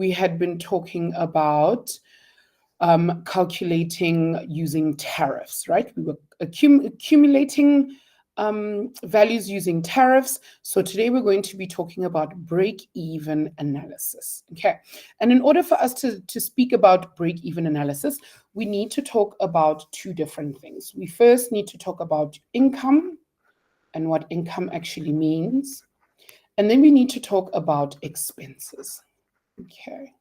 we had been talking about calculating using tariffs, right? We were accumulating values using tariffs. So today we're going to be talking about break-even analysis, okay? And in order for us to speak about break-even analysis, we need to talk about two different things. We first need to talk about income and what income actually means. And then we need to talk about expenses, okay?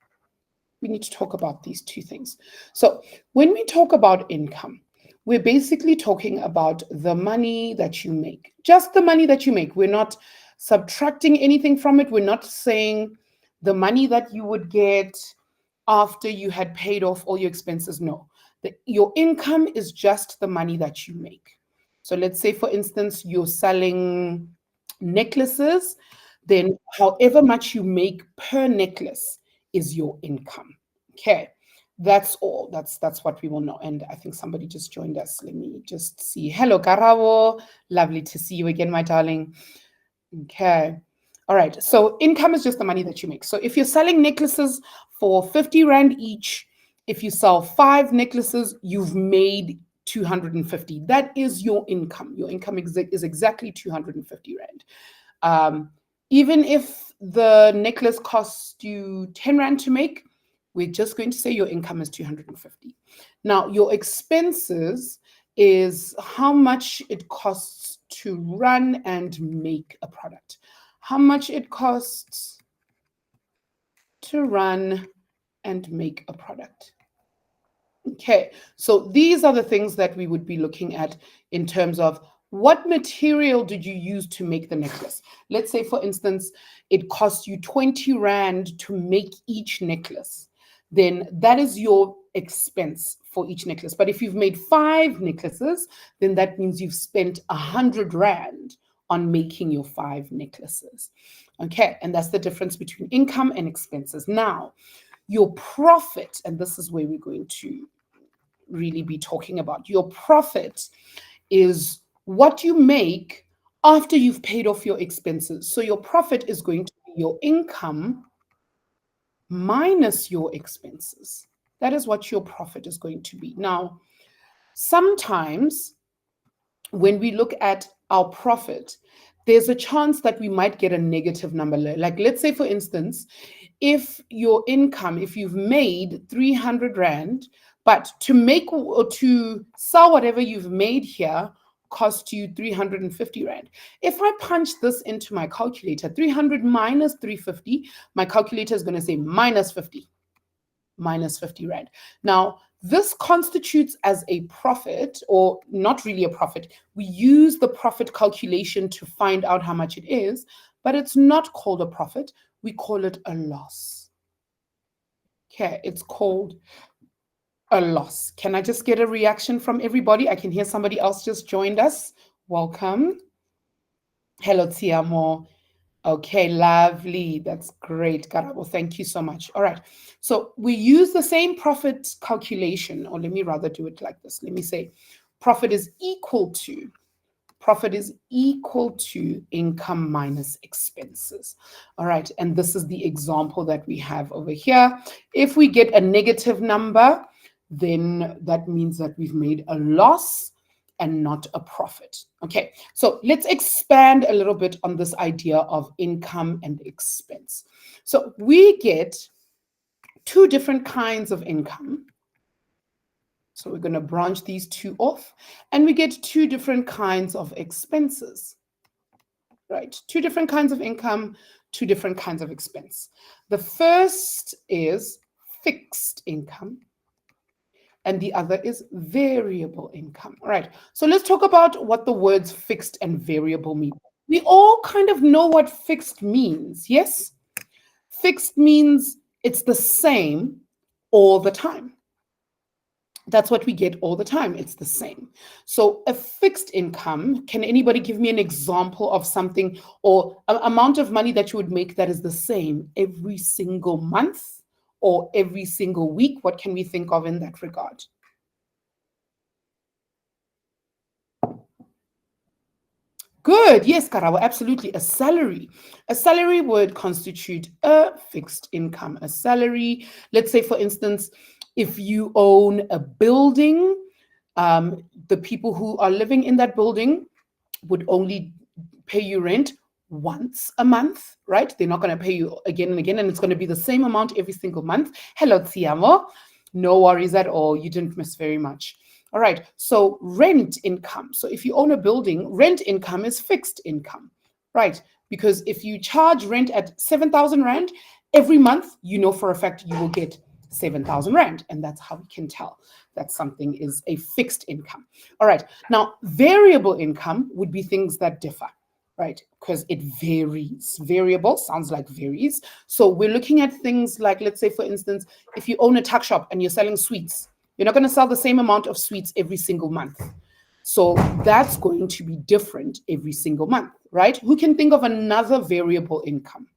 We need to talk about these two things. So when we talk about income, we're basically talking about the money that you make, just the money that you make. We're not subtracting anything from it. We're not saying the money that you would get after you had paid off all your expenses. No, your income is just the money that you make. So let's say, for instance, you're selling necklaces, then however much you make per necklace is your income. Okay, that's all. That's what we will know. And I think somebody just joined us. Let me just see. Hello, Karabo. Lovely to see you again, my darling. Okay. All right. So income is just the money that you make. So if you're selling necklaces for 50 Rand each, if you sell 5 necklaces, you've made 250. That is your income. Your income is exactly 250 Rand. Even if the necklace costs you 10 Rand to make, we're just going to say your income is 250. Now, your expenses is how much it costs to run and make a product. How much it costs to run and make a product. Okay, so these are the things that we would be looking at in terms of what material did you use to make the necklace? Let's say, for instance, it costs you 20 Rand to make each necklace. Then that is your expense for each necklace. But if you've made 5 necklaces, then that means you've spent 100 Rand on making your 5 necklaces. Okay, and that's the difference between income and expenses. Now, your profit, and this is where we're going to really be talking about, your profit is what you make after you've paid off your expenses. So your profit is going to be your income minus your expenses. That is what your profit is going to be. Now, sometimes when we look at our profit, there's a chance that we might get a negative number. Like, let's say, for instance, if your income, if you've made 300 Rand, but to make or to sell whatever you've made here cost you 350 Rand. If I punch this into my calculator, 300 minus 350, my calculator is going to say minus 50 Rand. Now, this constitutes as a profit, or not really a profit. We use the profit calculation to find out how much it is, but it's not called a profit. We call it a loss. Okay, it's called a loss. Can I just get a reaction from everybody? I can hear somebody else just joined us. Welcome. Hello, Tiamo. Okay, lovely. That's great, Karabo. Thank you so much. All right. So we use the same profit calculation, or let me rather do it like this. Let me say profit is equal to income minus expenses. All right. And this is the example that we have over here. If we get a negative number, then that means that we've made a loss and not a profit. Okay, so let's expand a little bit on this idea of income and expense. So we get 2 different kinds of income. So we're going to branch these 2 off, and we get 2 different kinds of expenses. Right, 2 different kinds of income, 2 different kinds of expense. The first is fixed income, and the other is variable income. All right, so let's talk about what the words fixed and variable mean. We all kind of know what fixed means, yes? Fixed means it's the same all the time. That's what we get all the time. It's the same. So a fixed income, can anybody give me an example of something or an amount of money that you would make that is the same every single month or every single week? What can we think of in that regard? Good. Yes, Karabo, absolutely. A salary. A salary would constitute a fixed income. A salary, let's say, for instance, if you own a building, the people who are living in that building would only pay you rent once a month, right? They're not going to pay you again and again, and it's going to be the same amount every single month. Hello, Tiamo. No worries at all. You didn't miss very much. All right. So rent income. So if you own a building, rent income is fixed income, right? Because if you charge rent at 7,000 Rand, every month, you know for a fact you will get 7,000 Rand. And that's how we can tell that something is a fixed income. All right. Now, variable income would be things that differ, right? Because it varies. Variable sounds like varies. So we're looking at things like, let's say, for instance, if you own a tuck shop and you're selling sweets, you're not going to sell the same amount of sweets every single month. So that's going to be different every single month, right? Who can think of another variable income?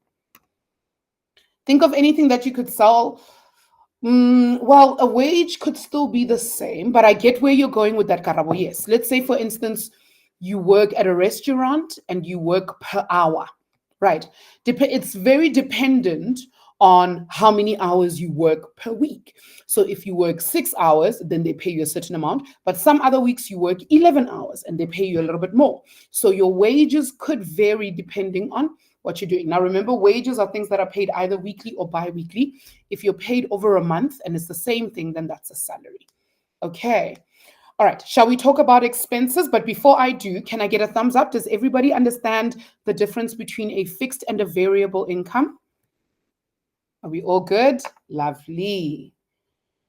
Think of anything that you could sell. Well, a wage could still be the same, but I get where you're going with that, Karabo. Yes. Let's say, for instance, you work at a restaurant and you work per hour, right? It's very dependent on how many hours you work per week. So if you work 6 hours, then they pay you a certain amount, but some other weeks you work 11 hours and they pay you a little bit more. So your wages could vary depending on what you're doing. Now, remember, wages are things that are paid either weekly or bi-weekly. If you're paid over a month and it's the same thing, then that's a salary. Okay. All right. Shall we talk about expenses? But before I do, can I get a thumbs up? Does everybody understand the difference between a fixed and a variable income? Are we all good? Lovely.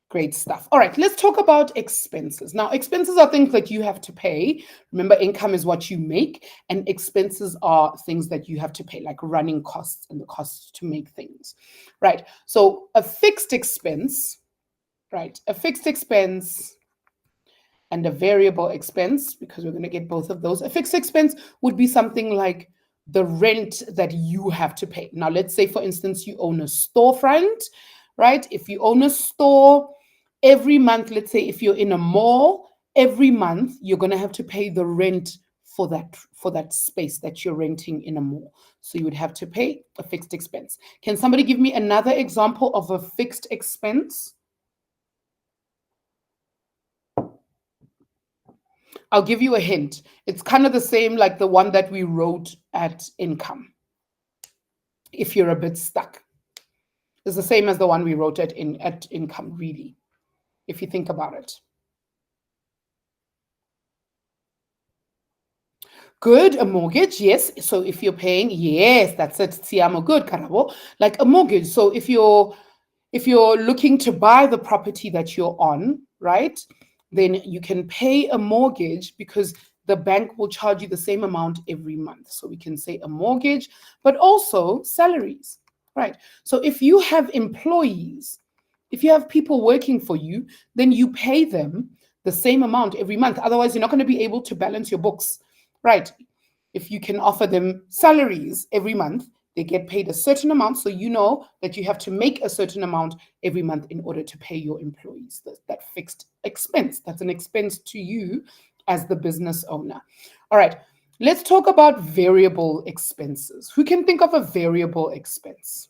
Great stuff. All right, let's talk about expenses. Now, expenses are things that you have to pay. Remember, income is what you make, and expenses are things that you have to pay, like running costs and the costs to make things, right? So a fixed expense, right? A fixed expense and a variable expense, because we're going to get both of those. A fixed expense would be something like the rent that you have to pay. Now, let's say, for instance, you own a storefront, right? If you own a store, every month, let's say if you're in a mall, every month you're going to have to pay the rent for that space that you're renting in a mall. So you would have to pay a fixed expense. Can somebody give me another example of a fixed expense? I'll give you a hint. It's kind of the same like the one that we wrote at income. If you're a bit stuck, it's the same as the one we wrote at income, really, if you think about it. Good, a mortgage, yes. So if you're paying, yes, that's it. Siamo, good, Karabo. Like a mortgage. So if you're looking to buy the property that you're on, right, then you can pay a mortgage because the bank will charge you the same amount every month. So we can say a mortgage, but also salaries, right? So if you have employees, if you have people working for you, then you pay them the same amount every month. Otherwise, you're not going to be able to balance your books, right? If you can offer them salaries every month, they get paid a certain amount. So you know that you have to make a certain amount every month in order to pay your employees. That fixed expense. That's an expense to you as the business owner. All right, let's talk about variable expenses. Who can think of a variable expense?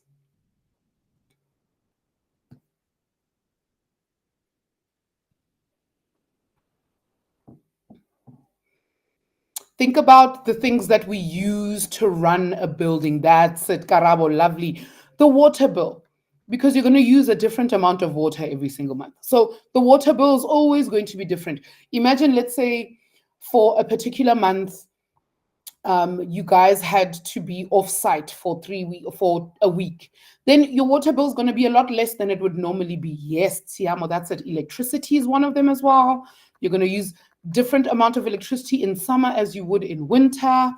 Think about the things that we use to run a building. That's it, Karabo, lovely. The water bill, because you're going to use a different amount of water every single month. So the water bill is always going to be different. Imagine, let's say, for a particular month, you guys had to be off-site for a week. Then your water bill is going to be a lot less than it would normally be. Yes, Tiamo, that's it. Electricity is one of them as well. You're going to use different amount of electricity in summer as you would in winter,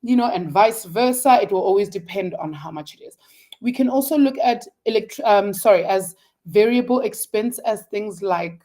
and vice versa. It will always depend on how much it is. We can also look at as variable expense as things like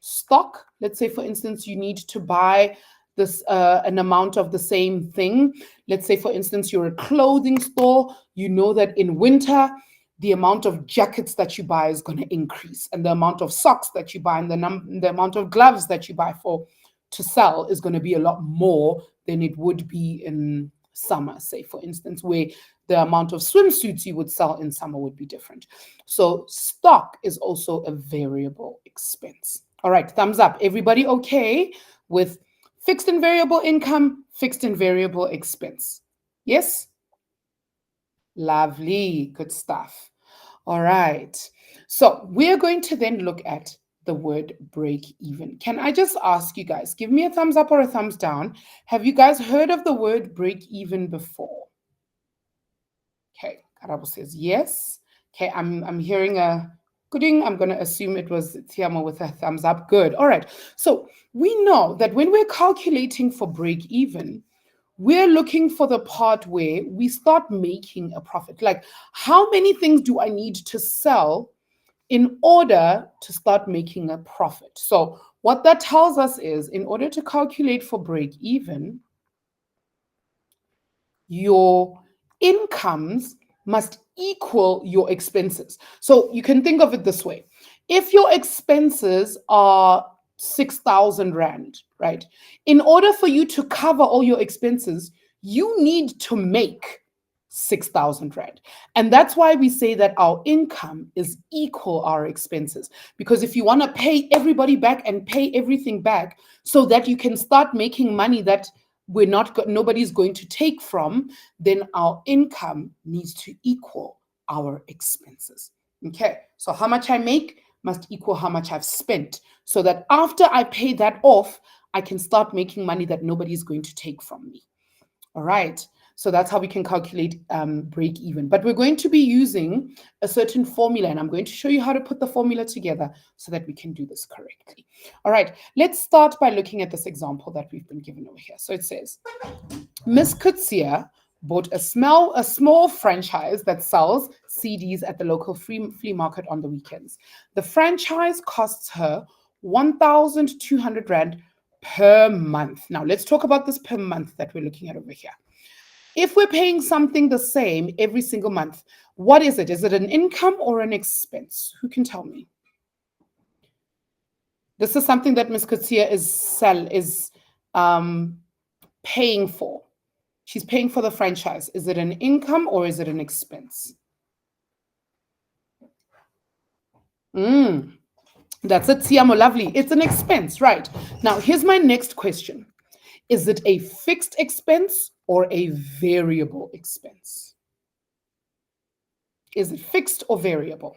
stock. Let's say, for instance, you need to buy this an amount of the same thing. Let's say, for instance, you're a clothing store. You know that in winter, the amount of jackets that you buy is going to increase, and the amount of socks that you buy, and the amount of gloves that you buy for to sell is going to be a lot more than it would be in summer, say, for instance, where the amount of swimsuits you would sell in summer would be different. So stock is also a variable expense. All right, thumbs up. Everybody okay with fixed and variable income, fixed and variable expense? Yes? Lovely, good stuff. All right, so we're going to then look at the word break even. Can I just ask you guys, give me a thumbs up or a thumbs down. Have you guys heard of the word break even before? Okay, Karabo says yes. Okay, I'm hearing a gooding. I'm going to assume it was Tiamo with a thumbs up. Good. All right. So we know that when we're calculating for break even, we're looking for the part where we start making a profit. Like, how many things do I need to sell in order to start making a profit? So what that tells us is, in order to calculate for break even, your incomes must equal your expenses. So you can think of it this way. If your expenses are 6,000 Rand, right? In order for you to cover all your expenses, you need to make 6,000 Rand. And that's why we say that our income is equal our expenses. Because if you want to pay everybody back and pay everything back so that you can start making money that nobody's going to take from, then our income needs to equal our expenses. Okay, so how much I make must equal how much I've spent, so that after I pay that off, I can start making money that nobody's going to take from me. All right, so that's how we can calculate break even. But we're going to be using a certain formula, and I'm going to show you how to put the formula together so that we can do this correctly. All right, let's start by looking at this example that we've been given over here. So it says, Miss Kutsia bought a small franchise that sells CDs at the local flea market on the weekends. The franchise costs her 1,200 Rand per month. Now, let's talk about this per month that we're looking at over here. If we're paying something the same every single month, what is it? Is it an income or an expense? Who can tell me? This is something that Ms. Kutsia is paying for. She's paying for the franchise. Is it an income or is it an expense? That's it, Tiamo, lovely. It's an expense, right? Now, here's my next question. Is it a fixed expense or a variable expense? Is it fixed or variable?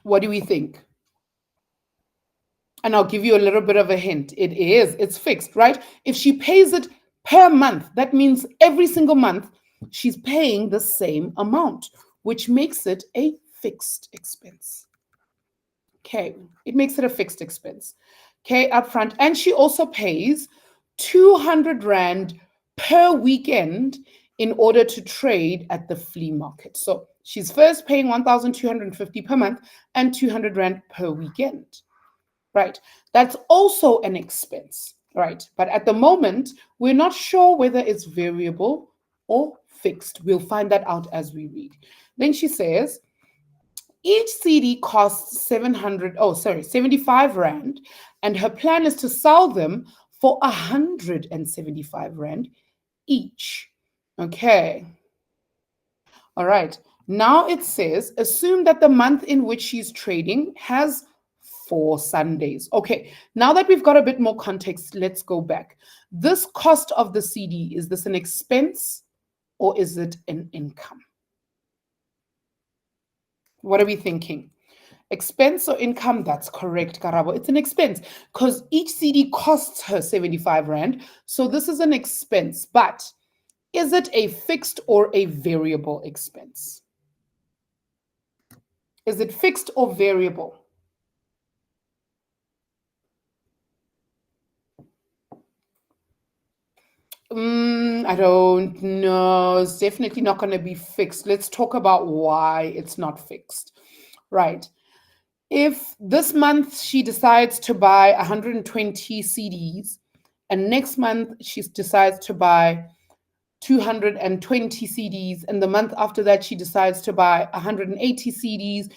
What do we think? And I'll give you a little bit of a hint. It's fixed, right? If she pays it per month, that means every single month she's paying the same amount, which makes it a fixed expense. Okay, it makes it a fixed expense. Okay, upfront. And she also pays 200 Rand per weekend in order to trade at the flea market. So she's first paying 1,250 per month and 200 Rand per weekend. Right, that's also an expense, right? But at the moment, we're not sure whether it's variable or fixed. We'll find that out as we read. Then she says, each CD costs 75 Rand, and her plan is to sell them for 175 Rand each. Okay. All right. Now it says, assume that the month in which she's trading has 4 Sundays. Okay, now that we've got a bit more context, let's go back. This cost of the CD, is this an expense or is it an income? What are we thinking? Expense or income? That's correct, Karabo. It's an expense because each CD costs her 75 Rand. So this is an expense, but is it a fixed or a variable expense? Is it fixed or variable? I don't know. It's definitely not going to be fixed. Let's talk about why it's not fixed. Right. If this month she decides to buy 120 CDs and next month she decides to buy 220 CDs, and the month after that she decides to buy 180 CDs.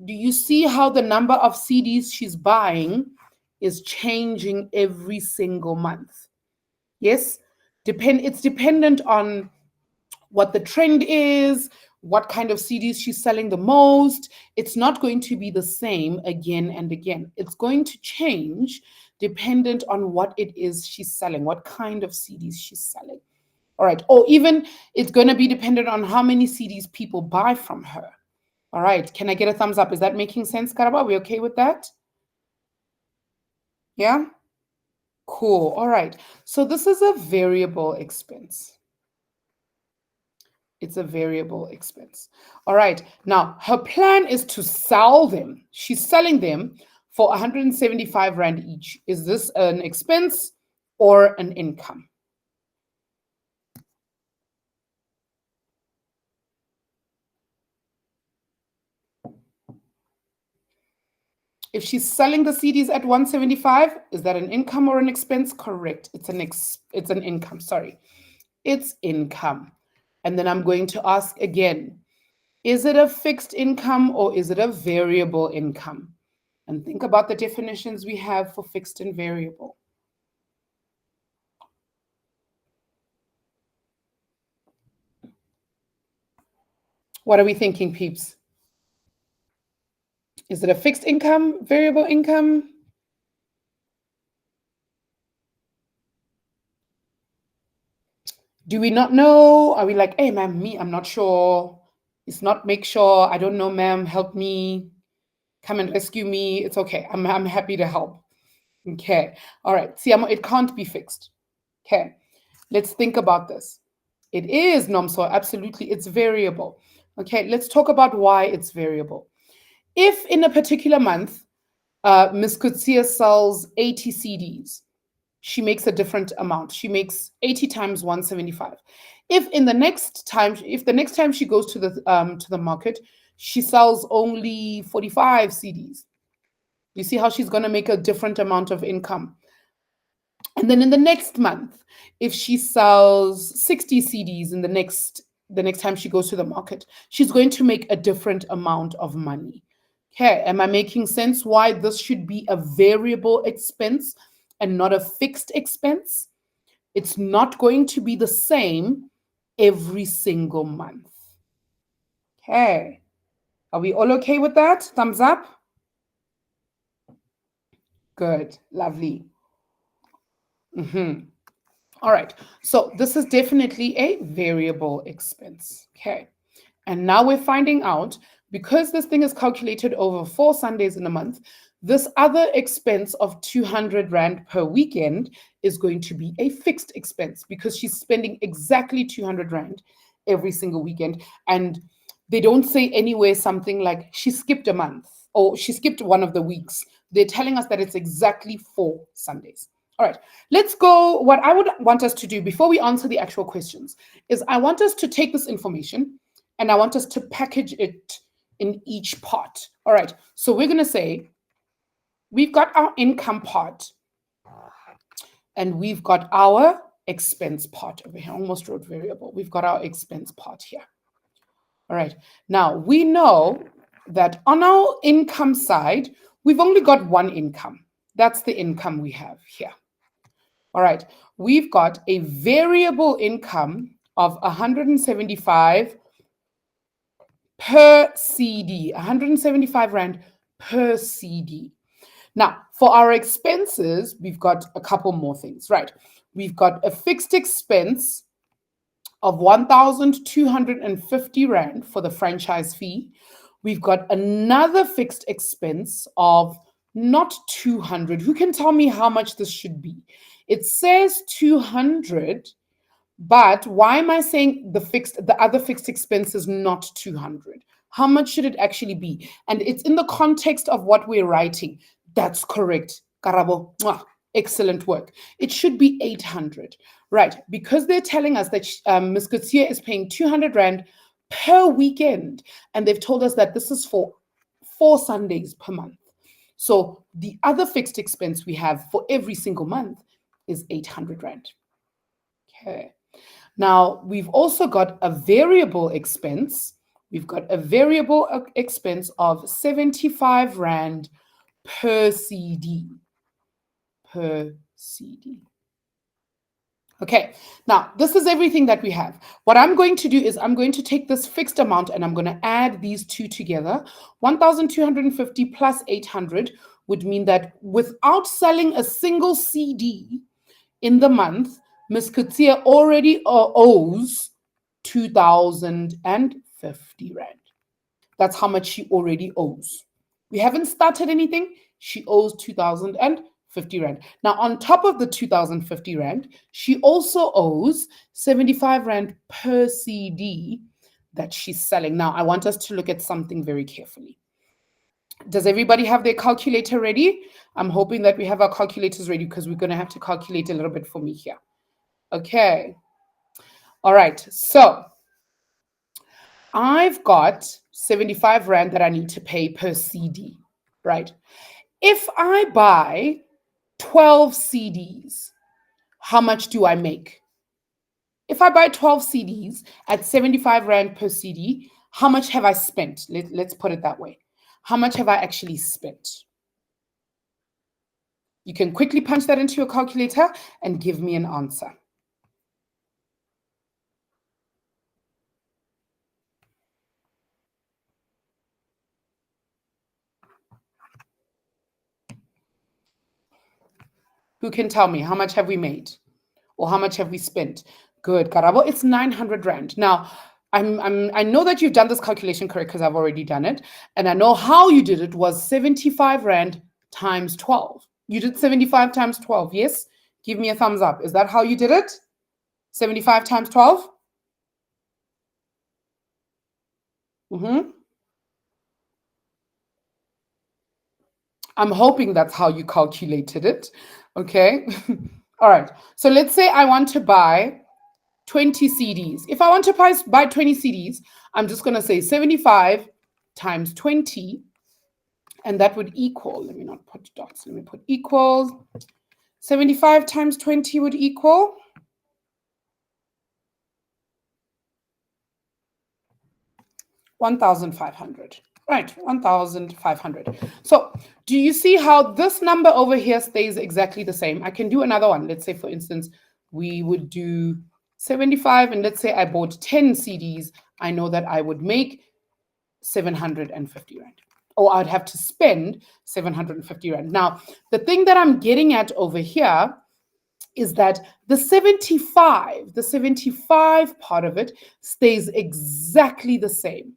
Do you see how the number of CDs she's buying is changing every single month? Yes, it's dependent on what the trend is, what kind of CDs she's selling the most. It's not going to be the same again and again. It's going to change dependent on what it is she's selling, what kind of CDs she's selling. All right. Or even it's going to be dependent on how many CDs people buy from her. All right. Can I get a thumbs up? Is that making sense, Karaba? Are we okay with that? Yeah? Cool. All right. So this is a variable expense. It's a variable expense. All right. Now, her plan is to sell them. She's selling them for 175 Rand each. Is this an expense or an income? If she's selling the CDs at 175, is that an income or an expense? Correct. It's an income. Sorry. It's income. And then I'm going to ask again, is it a fixed income or is it a variable income? And think about the definitions we have for fixed and variable. What are we thinking, peeps? Is it a fixed income, variable income? Do we not know? Are we like, hey, ma'am, I'm not sure. It's not make sure. I don't know, ma'am. Help me. Come and rescue me. It's okay. I'm happy to help. Okay. All right. See, it can't be fixed. Okay. Let's think about this. It is, Nomso. Absolutely. It's variable. Okay. Let's talk about why it's variable. If in a particular month, Miss Kutsia sells 80 CDs, she makes a different amount. She makes 80 times 175. If the next time she goes to the market, she sells only 45 CDs. You see how she's going to make a different amount of income. And then in the next month, if she sells 60 CDs in the next time she goes to the market, she's going to make a different amount of money. Okay, am I making sense why this should be a variable expense and not a fixed expense? It's not going to be the same every single month. Okay, are we all okay with that? Thumbs up. Good, lovely. All right, so this is definitely a variable expense. Okay, and now we're finding out, because this thing is calculated over 4 Sundays in a month, this other expense of 200 Rand per weekend is going to be a fixed expense because she's spending exactly 200 Rand every single weekend. And they don't say anywhere something like she skipped a month or she skipped one of the weeks. They're telling us that it's exactly 4 Sundays. All right, let's go. What I would want us to do before we answer the actual questions is I want us to take this information and I want us to package it in each part. All right, so we're going to say we've got our income part and we've got our expense part over here. I almost wrote variable. We've got our expense part here. All right, now we know that on our income side, we've only got one income. That's the income we have here. All right, we've got a variable income of 175 per CD, 175 Rand per CD. Now, for our expenses, we've got a couple more things, right? We've got a fixed expense of 1,250 Rand for the franchise fee. We've got another fixed expense of not 200. Who can tell me how much this should be? It says 200, but why am I saying the other fixed expense is not 200? How much should it actually be? And it's in the context of what we're writing. That's correct. Karabo, excellent work. It should be 800, right? Because they're telling us that Ms. Kutsia is paying 200 Rand per weekend. And they've told us that this is for 4 Sundays per month. So the other fixed expense we have for every single month is 800 Rand. Okay. Now, we've also got a variable expense. We've got a variable expense of 75 Rand per CD. Per CD. Okay, now this is everything that we have. What I'm going to do is I'm going to take this fixed amount and I'm going to add these two together. 1,250 plus 800 would mean that without selling a single CD in the month, Ms. Kutsia already owes 2,050 Rand. That's how much she already owes. We haven't started anything. She owes 2,050 Rand. Now, on top of the 2,050 Rand, she also owes 75 Rand per CD that she's selling. Now, I want us to look at something very carefully. Does everybody have their calculator ready? I'm hoping that we have our calculators ready because we're going to have to calculate a little bit for me here. Okay. All right. So I've got 75 Rand that I need to pay per CD, right? If I buy 12 CDs, how much do I make? If I buy 12 CDs at 75 Rand per CD, how much have I spent? Let's put it that way. How much have I actually spent? You can quickly punch that into your calculator and give me an answer. Who can tell me how much have we made? Or how much have we spent? Good, Karabo, it's 900 Rand. Now, I know that you've done this calculation correct because I've already done it. And I know how you did it was 75 Rand times 12. You did 75 times 12, yes? Give me a thumbs up. Is that how you did it? 75 times 12? I'm hoping that's how you calculated it. Okay. All right. So let's say I want to buy 20 CDs. If I want to buy 20 CDs, I'm just going to say 75 times 20. And that would equal, let me not put dots, let me put equals. 75 times 20 would equal 1,500. Right, 1,500. So do you see how this number over here stays exactly the same? I can do another one. Let's say, for instance, we would do 75, and let's say I bought 10 CDs. I know that I would make 750 Rand. Or I'd have to spend 750 Rand. Now, the thing that I'm getting at over here is that the 75 part of it stays exactly the same.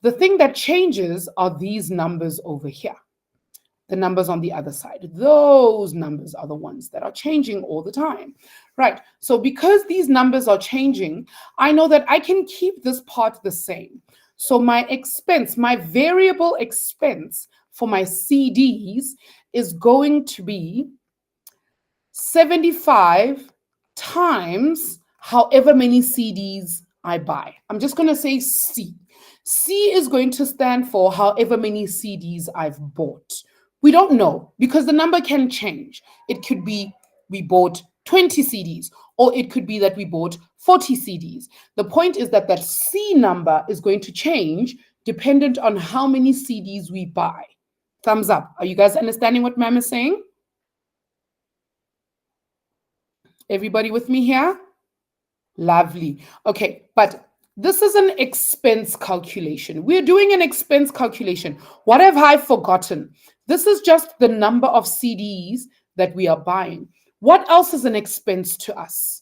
The thing that changes are these numbers over here. The numbers on the other side. Those numbers are the ones that are changing all the time, right? So because these numbers are changing, I know that I can keep this part the same. So my expense, my variable expense for my CDs is going to be 75 times however many CDs I buy. I'm just going to say C. C is going to stand for however many CDs I've bought. We don't know because the number can change. It could be we bought 20 CDs, or it could be that we bought 40 CDs. The point is that that C number is going to change dependent on how many CDs we buy. Thumbs up. Are you guys understanding what Ma'am is saying? Everybody with me here? Lovely. Okay, but this is an expense calculation. We're doing an expense calculation. What have I forgotten? This is just the number of CDs that we are buying. What else is an expense to us?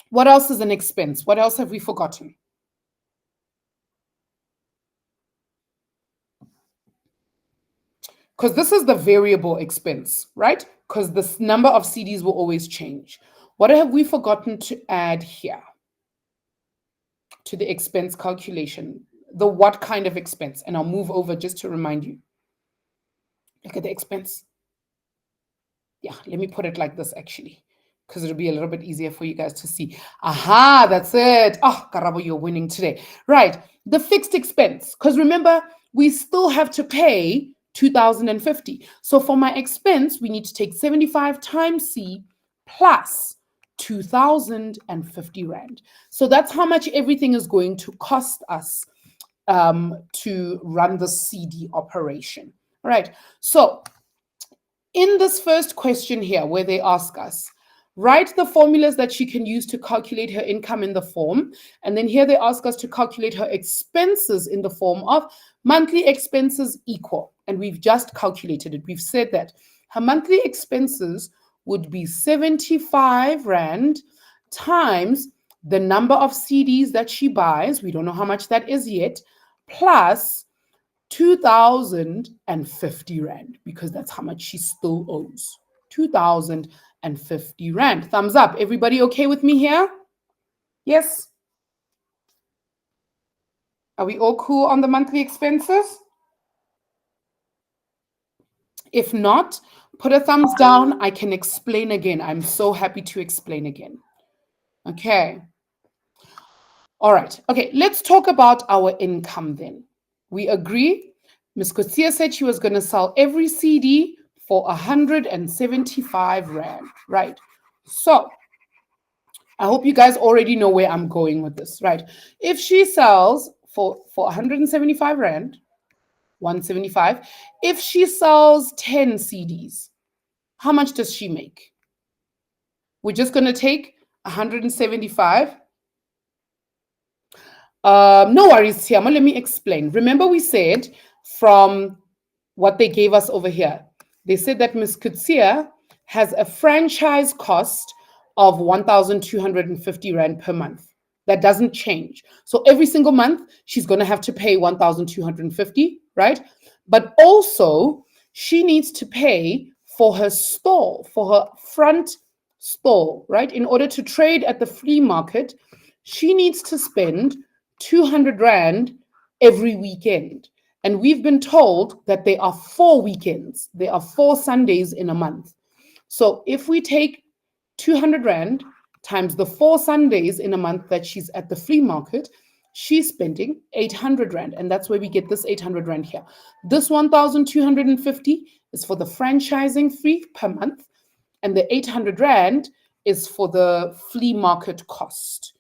What else is an expense? What else have we forgotten? Because this is the variable expense, right? Because this number of CDs will always change. What have we forgotten to add here to the expense calculation? The what kind of expense? And I'll move over just to remind you. Look at the expense. Yeah, let me put it like this actually, because it'll be a little bit easier for you guys to see. Aha, that's it. Oh, Karabo, you're winning today. Right, the fixed expense. Because remember, we still have to pay 2,050. So for my expense, we need to take 75 times C plus 2,050 Rand. So that's how much everything is going to cost us to run the CD operation. All right. So in this first question here, where they ask us, write the formulas that she can use to calculate her income in the form. And then here they ask us to calculate her expenses in the form of monthly expenses equal. And we've just calculated it. We've said that her monthly expenses would be 75 Rand times the number of CDs that she buys. We don't know how much that is yet, plus 2,050 Rand, because that's how much she still owes. 2,050 Rand. Thumbs up. Everybody okay with me here? Yes? Are we all cool on the monthly expenses? If not, put a thumbs down. I can explain again. I'm so happy to explain again. Okay. All right. Okay, let's talk about our income then. We agree. Ms. Kutsia said she was going to sell every CD for 175 Rand, right? So I hope you guys already know where I'm going with this, right? If she sells for 175 Rand, 175, if she sells 10 CDs, how much does she make? We're just going to take 175. No worries, Tiamo. Let me explain. Remember we said from what they gave us over here, they said that Ms. Kutsia has a franchise cost of 1,250 Rand per month. That doesn't change. So every single month, she's going to have to pay 1,250, right? But also, she needs to pay for her stall, for her front stall, right? In order to trade at the flea market, she needs to spend 200 Rand every weekend. And we've been told that there are 4 weekends. There are 4 Sundays in a month. So if we take 200 Rand times the 4 Sundays in a month that she's at the flea market, she's spending 800 Rand. And that's where we get this 800 Rand here. This 1,250 is for the franchising fee per month. And the 800 Rand is for the flea market cost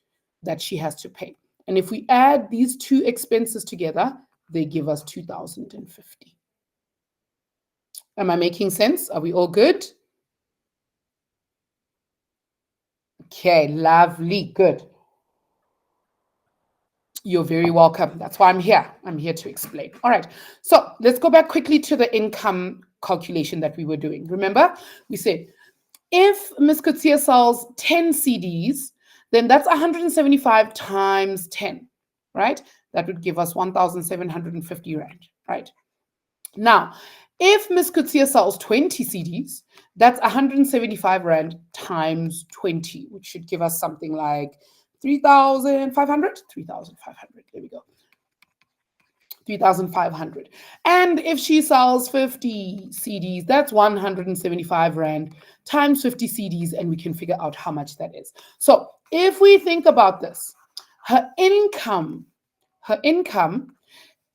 that she has to pay. And if we add these two expenses together, they give us 2,050. Am I making sense? Are we all good? Okay, lovely, good. You're very welcome. That's why I'm here. I'm here to explain. All right, so let's go back quickly to the income calculation that we were doing. Remember, we said if Ms. Kutsia sells 10 CDs, then that's 175 times 10, right? That would give us 1,750 Rand, right? Now, if Ms. Kutsia sells 20 CDs, that's 175 Rand times 20, which should give us something like 3,500. 3,500, there we go. 3,500. And if she sells 50 CDs, that's 175 Rand times 50 CDs, and we can figure out how much that is. So if we think about this, her income,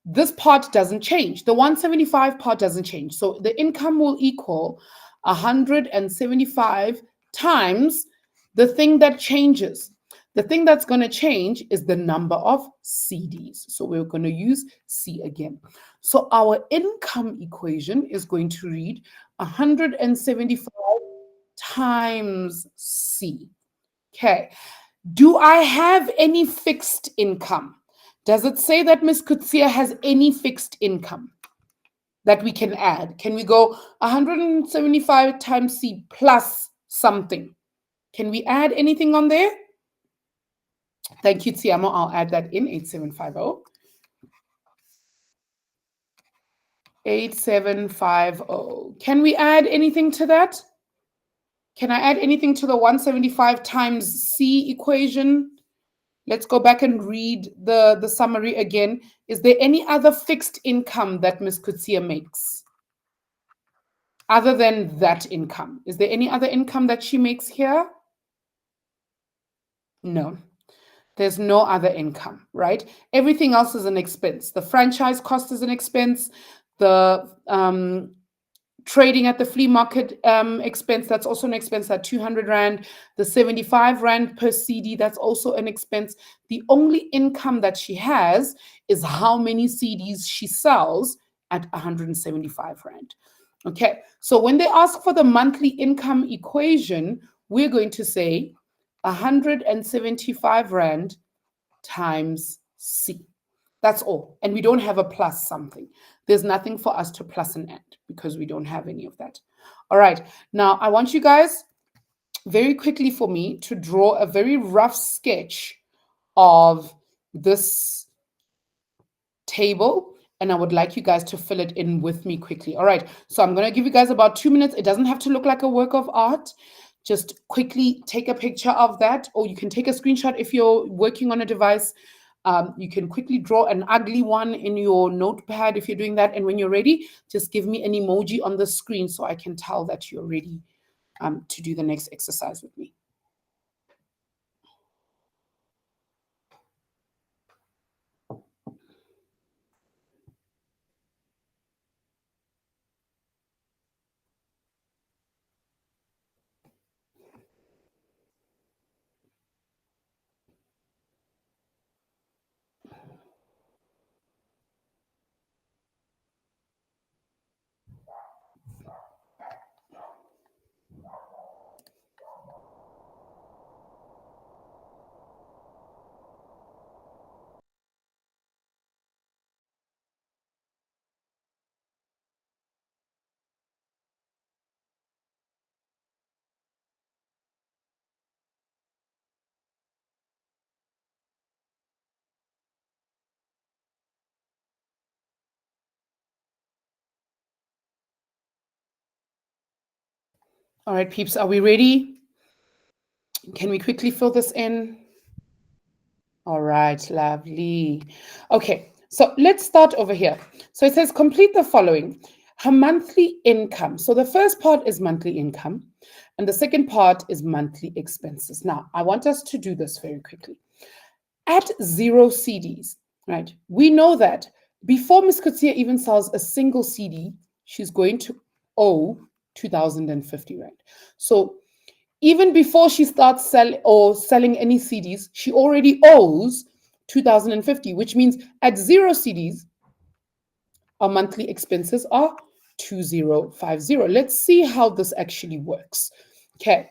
this part doesn't change. The 175 part doesn't change. So the income will equal 175 times the thing that changes. The thing that's going to change is the number of CDs. So we're going to use C again. So our income equation is going to read 175 times C. Okay. Do I have any fixed income? Does it say that Ms. Kutsia has any fixed income that we can add? Can we go 175 times C plus something? Can we add anything on there? Thank you, Tiamo. I'll add that in 8750. 8750. Can we add anything to that? Can I add anything to the 175 times C equation? Let's go back and read the summary again. Is there any other fixed income that Ms. Kutsia makes? Other than that income. Is there any other income that she makes here? No. There's no other income, right? Everything else is an expense. The franchise cost is an expense. The Trading at the flea market expense, that's also an expense at 200 Rand. The 75 Rand per CD, that's also an expense. The only income that she has is how many CDs she sells at 175 Rand. Okay, so when they ask for the monthly income equation, we're going to say 175 Rand times C. That's all. And we don't have a plus something. There's nothing for us to plus and add because we don't have any of that. All right. Now, I want you guys very quickly for me to draw a very rough sketch of this table. And I would like you guys to fill it in with me quickly. All right. So I'm going to give you guys about 2 minutes. It doesn't have to look like a work of art. Just quickly take a picture of that, or you can take a screenshot if you're working on a device. You can quickly draw an ugly one in your notepad if you're doing that. And when you're ready, just give me an emoji on the screen so I can tell that you're ready to do the next exercise with me. All right, peeps, are we ready? Can we quickly fill this in? All right, lovely. Okay, so let's start over here. So it says complete the following. Her monthly income. So the first part is monthly income, and the second part is monthly expenses. Now, I want us to do this very quickly. At 0 CDs, right, we know that before Ms. Kutsia even sells a single CD, she's going to owe 2,050 Rand. So even before she starts selling any CDs, she already owes 2,050, which means at 0 CDs, our monthly expenses are 2,050. Let's see how this actually works. Okay,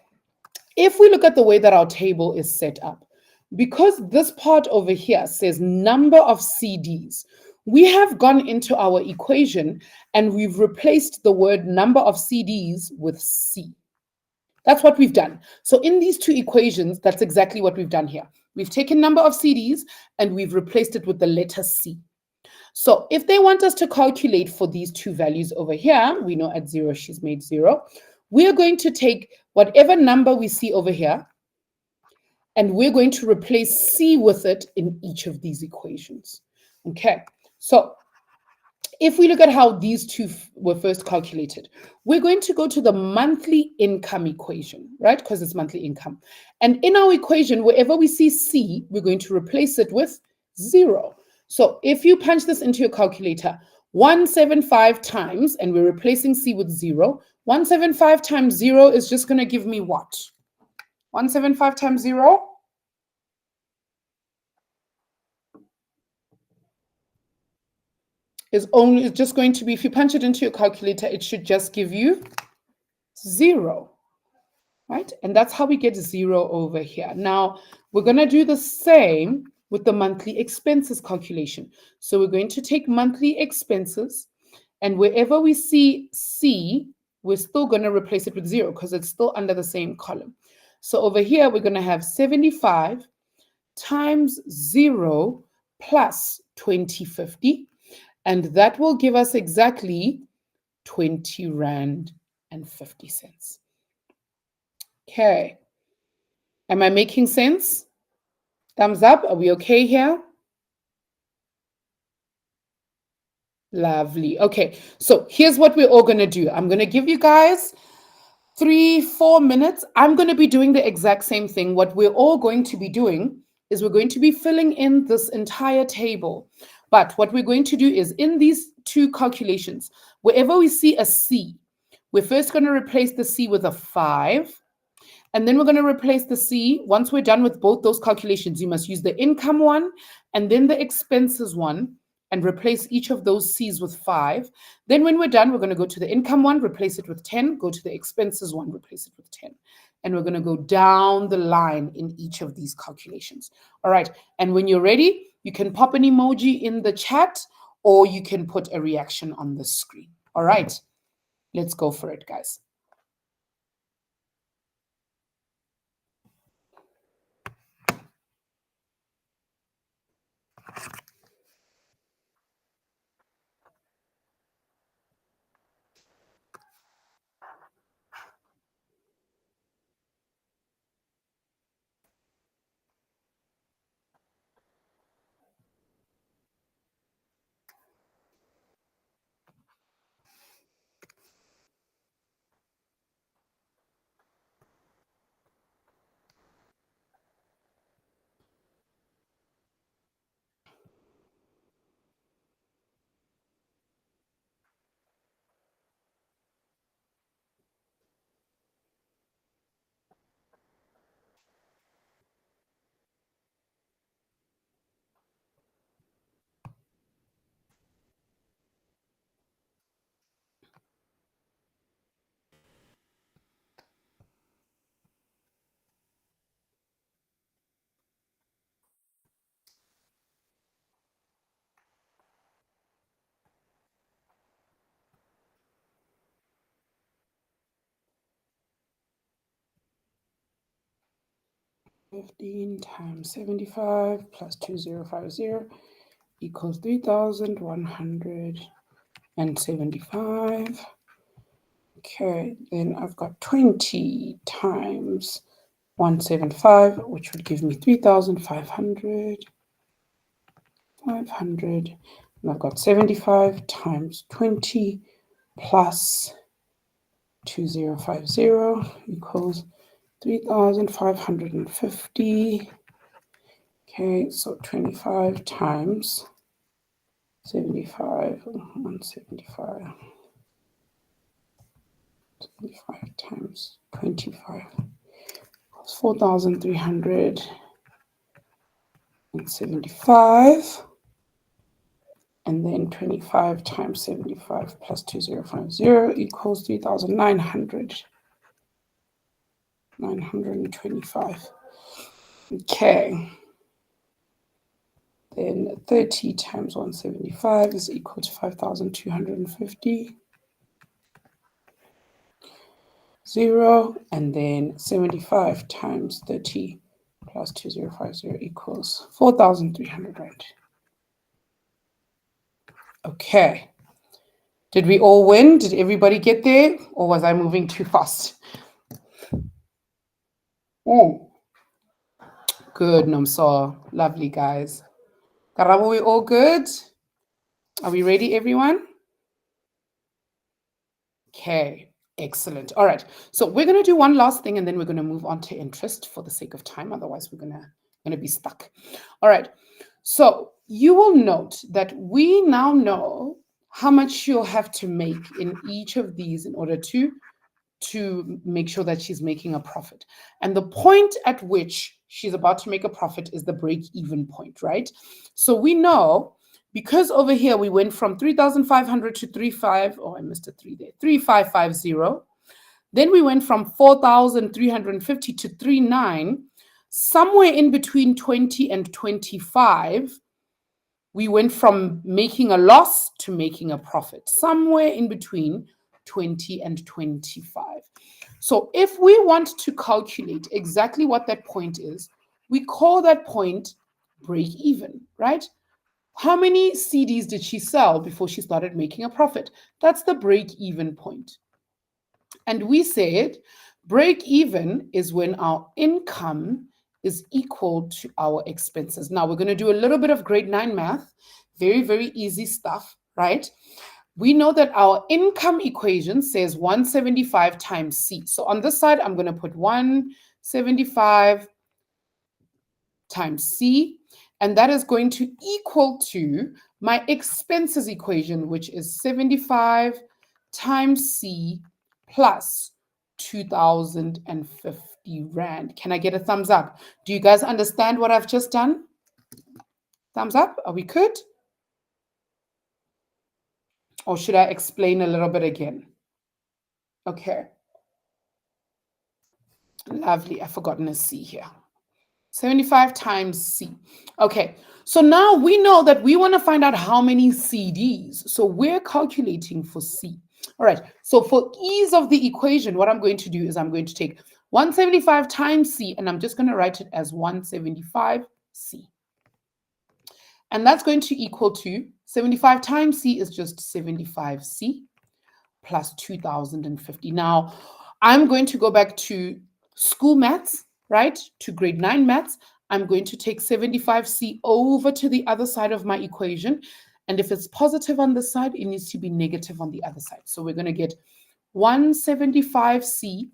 if we look at the way that our table is set up, because this part over here says number of CDs, we have gone into our equation and we've replaced the word number of CDs with C. That's what we've done. So in these two equations, that's exactly what we've done here. We've taken number of CDs and we've replaced it with the letter C. So if they want us to calculate for these two values over here, we know at 0, she's made 0. We're going to take whatever number we see over here, and we're going to replace C with it in each of these equations. Okay, so if we look at how these two were first calculated, we're going to go to the monthly income equation, right? Because it's monthly income. And in our equation, wherever we see C, we're going to replace it with 0. So if you punch this into your calculator, 175 times, and we're replacing C with 0, 175 times 0 is just going to give me what? 175 times 0? Is just going to be, if you punch it into your calculator, it should just give you 0, right? And that's how we get 0 over here. Now, we're going to do the same with the monthly expenses calculation. So we're going to take monthly expenses, and wherever we see C, we're still going to replace it with 0 because it's still under the same column. So over here, we're going to have 75 times 0 plus 2050. And that will give us exactly 20 Rand and 50 cents. Okay. Am I making sense? Thumbs up. Are we okay here? Lovely. Okay. So here's what we're all going to do. I'm going to give you guys 3-4 minutes. I'm going to be doing the exact same thing. What we're all going to be doing is we're going to be filling in this entire table. But what we're going to do is in these two calculations, wherever we see a C, We're first going to replace the C with a 5. And then we're going to replace the C. Once we're done with both those calculations, you must use the income one and then the expenses one and replace each of those C's with 5. Then when we're done, we're going to go to the income one, replace it with 10, go to the expenses one, replace it with 10. And we're going to go down the line in each of these calculations. All right. And when you're ready, you can pop an emoji in the chat or you can put a reaction on the screen. All right. Let's go for it, guys. $15 times 75 plus 2050 equals 3,175. Okay, then I've got 20 times 175, which would give me 3,500. 500. And I've got 75 times 20 plus 2050 equals 3,550. Okay, so 25 times 75, 175. 75 times 25 equals 4,375. And then 25 times 75 plus 2050 equals 3,900. 925. Okay. Then 30 times 175 is equal to 5,250. 0. And then 75 times 30 plus 2050 equals 4,300 Rand. Okay. Did we all win? Did everybody get there? Or was I moving too fast? Oh. Good, Nomso. Lovely, guys. Karabo, we all good? Are we ready, everyone? Okay, excellent. All right, so we're going to do one last thing and then we're going to move on to interest for the sake of time. Otherwise, we're going to be stuck. All right, so you will note that we now know how much you'll have to make in each of these in order to make sure that she's making a profit. And the point at which she's about to make a profit is the break-even point, right? So we know, because over here we went from 3,500 to 35, oh, I missed a 3 there, 3,550. Then we went from 4,350 to 39. Somewhere in between 20 and 25, we went from making a loss to making a profit. Somewhere in between 20 and 25. So if we want to calculate exactly what that point is, we call that point break even, right? How many CDs did she sell before she started making a profit? That's the break even point. And we said break even is when our income is equal to our expenses. Now we're going to do a little bit of grade 9 math. Very, very easy stuff, right? We know that our income equation says 175 times C. So on this side, I'm going to put 175 times C, and that is going to equal to my expenses equation, which is 75 times C plus 2,050 Rand. Can I get a thumbs up? Do you guys understand what I've just done? Thumbs up. Are we good? Or should I explain a little bit again? Okay. Lovely. I've forgotten a C here. 75 times C. Okay. So now we know that we want to find out how many CDs. So we're calculating for C. All right. So for ease of the equation, what I'm going to do is I'm going to take 175 times C, and I'm just going to write it as 175C. And that's going to equal to 75 times C is just 75C plus 2,050. Now, I'm going to go back to school maths, right? To grade 9 maths. I'm going to take 75C over to the other side of my equation. And if it's positive on this side, it needs to be negative on the other side. So we're going to get 175C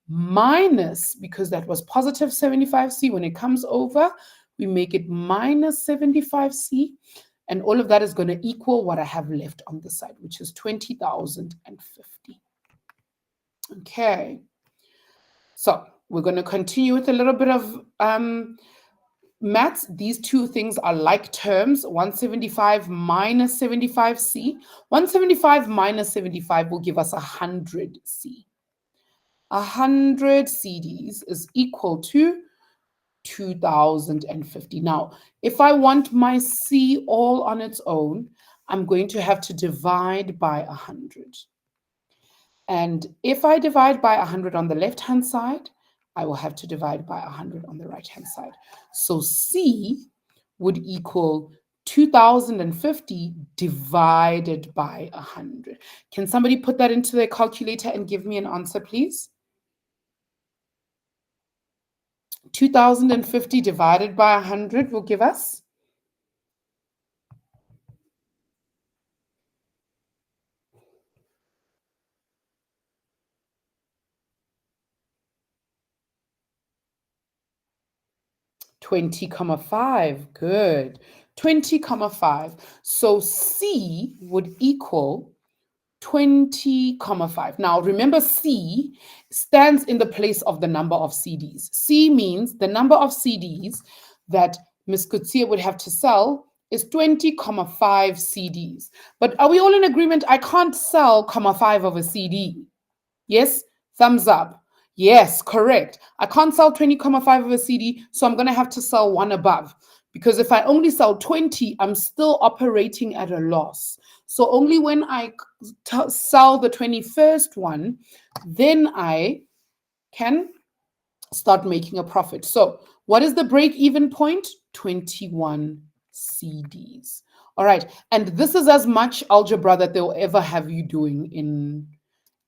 minus, because that was positive 75C. When it comes over, we make it minus 75C. And all of that is going to equal what I have left on the side, which is 20,050. Okay. So we're going to continue with a little bit of maths. These two things are like terms. 175 minus 75C. 175 minus 75 will give us 100C. 100 CDs is equal to 2,050. Now, if I want my C all on its own, I'm going to have to divide by 100. And if I divide by 100 on the left-hand side, I will have to divide by 100 on the right-hand side. So C would equal 2,050 divided by 100. Can somebody put that into their calculator and give me an answer, please? 2,050 divided by 100 will give us 20,5. Good. 20,5. So C would equal 20,5. Now remember, C stands in the place of the number of CDs. C means the number of CDs that Ms. Kutsia would have to sell is 20,5 CDs. But are we all in agreement? I can't sell 5 of a CD. Yes? Thumbs up. Yes, correct. I can't sell 20,5 of a CD, so I'm going to have to sell one above. Because if I only sell 20, I'm still operating at a loss. So only when I sell the 21st one, then I can start making a profit. So what is the break-even point? 21 CDs. All right. And this is as much algebra that they'll ever have you doing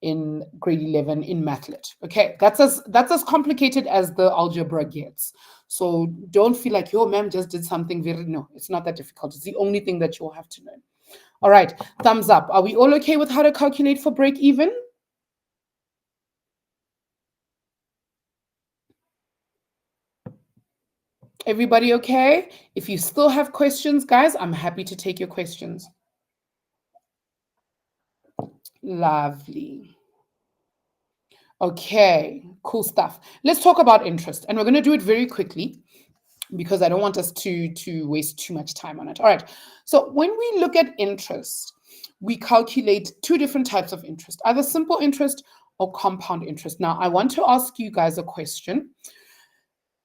in grade 11 in MathLit. Okay, that's as complicated as the algebra gets. So don't feel like your ma'am just did something no, it's not that difficult. It's the only thing that you'll have to learn. All right, thumbs up. Are we all okay with how to calculate for break even? Everybody okay? If you still have questions, guys, I'm happy to take your questions. Lovely. Okay, cool stuff. Let's talk about interest. And we're going to do it very quickly because I don't want us to waste too much time on it. All right. So when we look at interest, we calculate two different types of interest, either simple interest or compound interest. Now, I want to ask you guys a question.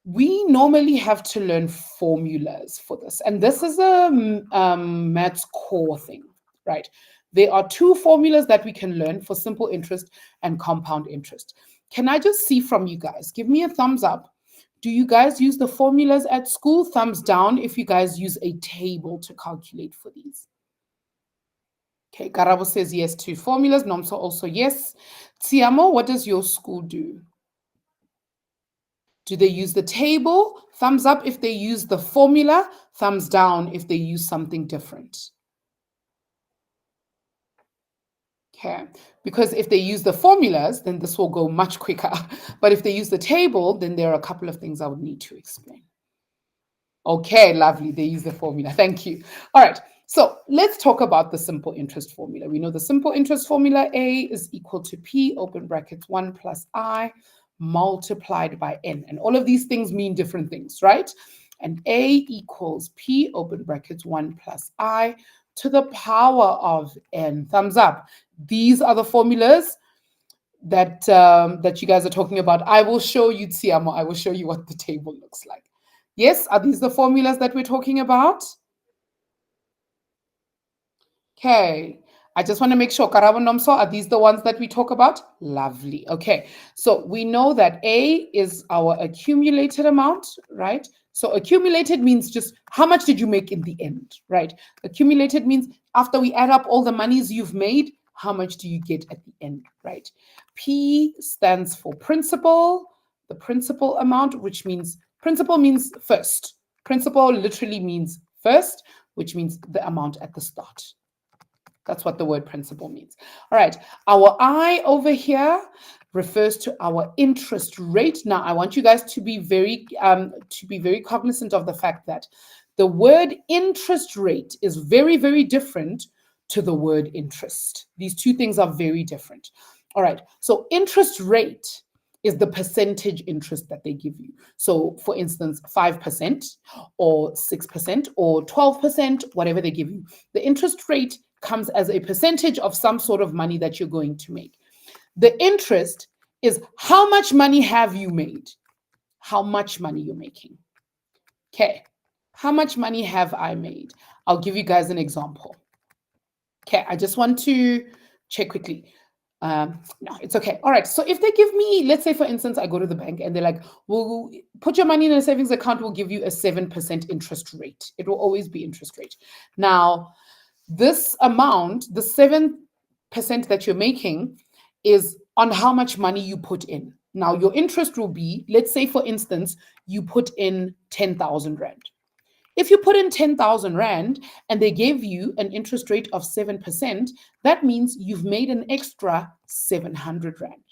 We normally have to learn formulas for this. And this is a maths core thing, right? There are two formulas that we can learn for simple interest and compound interest. Can I just see from you guys? Give me a thumbs up. Do you guys use the formulas at school? Thumbs down if you guys use a table to calculate for these. Okay, Garabo says yes to formulas. Nomso also yes. Tiamo, what does your school do? Do they use the table? Thumbs up if they use the formula. Thumbs down if they use something different. Okay, because if they use the formulas, then this will go much quicker. But if they use the table, then there are a couple of things I would need to explain. Okay, lovely. They use the formula. Thank you. All right. So let's talk about the simple interest formula. We know the simple interest formula, A is equal to P, open brackets, 1 plus I multiplied by N. And all of these things mean different things, right? And A equals P, open brackets, 1 plus I to the power of N. Thumbs up. These are the formulas that you guys are talking about. I will show you, Tsiamo, I will show you what the table looks like. Yes, are these the formulas that we're talking about? Okay, I just want to make sure, Karabo Nomso, are these the ones that we talk about? Lovely. Okay, so we know that A is our accumulated amount, right? So accumulated means just how much did you make in the end, right? Accumulated means after we add up all the monies you've made, how much do you get at the end, right? P stands for principal, the principal amount, which means principal means first. Principal literally means first, which means the amount at the start. That's what the word principal means. All right, our I over here refers to our interest rate. Now, I want you guys to be very cognizant of the fact that the word interest rate is very, very different to the word interest. These two things are very different. All right, so interest rate is the percentage interest that they give you. So, for instance, 5% or 6% or 12%, whatever they give you. The interest rate comes as a percentage of some sort of money that you're going to make. The interest is how much money have you made? How much money you're making. Okay, how much money have I made? I'll give you guys an example. Okay, I just want to check quickly. No, it's okay. All right. So if they give me, let's say, for instance, I go to the bank and they're like, we'll put your money in a savings account, we'll give you a 7% interest rate. It will always be interest rate. Now, this amount, the 7% that you're making, is on how much money you put in. Now, your interest will be, let's say, for instance, you put in 10,000 Rand. If you put in 10,000 Rand and they gave you an interest rate of 7%, that means you've made an extra 700 Rand.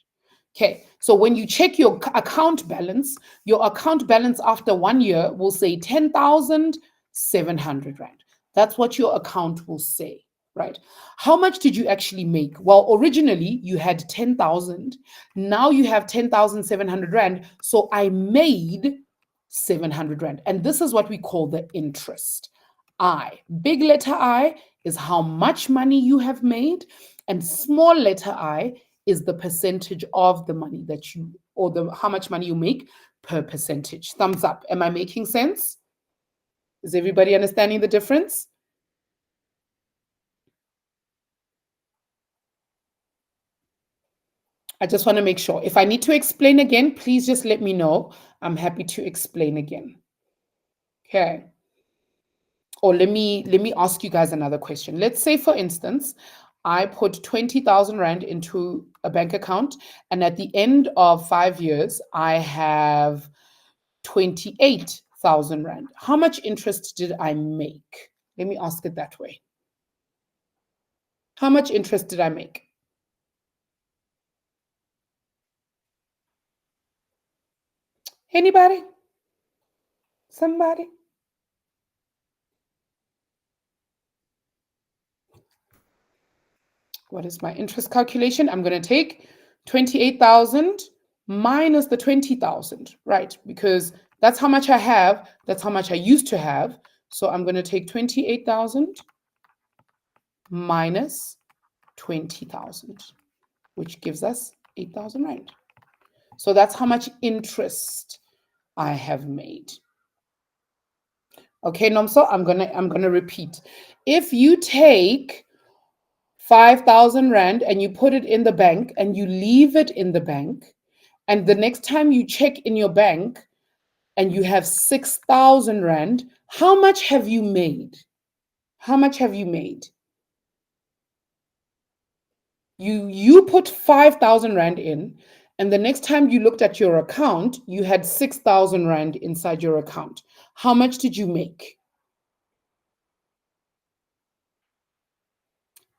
Okay, so when you check your account balance after 1 year will say 10,700 Rand. That's what your account will say, right? How much did you actually make? Well, originally you had 10,000. Now you have 10,700 Rand. So I made 700 Rand. And this is what we call the interest. I, big letter I, is how much money you have made. And small letter I is the percentage of the money that you, or how much money you make per percentage. Thumbs up. Am I making sense? Is everybody understanding the difference? I just want to make sure. If I need to explain again, please just let me know. I'm happy to explain again. Okay. Or let me ask you guys another question. Let's say, for instance, I put 20,000 Rand into a bank account, and at the end of 5 years, I have 28,000 Rand. How much interest did I make? Let me ask it that way. How much interest did I make? Anybody? Somebody? What is my interest calculation? I'm going to take 28,000 minus the 20,000, right? Because that's how much I have. That's how much I used to have. So I'm going to take 28,000 minus 20,000, which gives us 8,000 Rand. So that's how much interest I have made. Okay, Nomso, I'm gonna repeat. If you take 5,000 Rand and you put it in the bank and you leave it in the bank, and the next time you check in your bank and you have 6,000 Rand, how much have you made? How much have you made? You put 5,000 Rand in, and the next time you looked at your account, you had 6,000 Rand inside your account. How much did you make?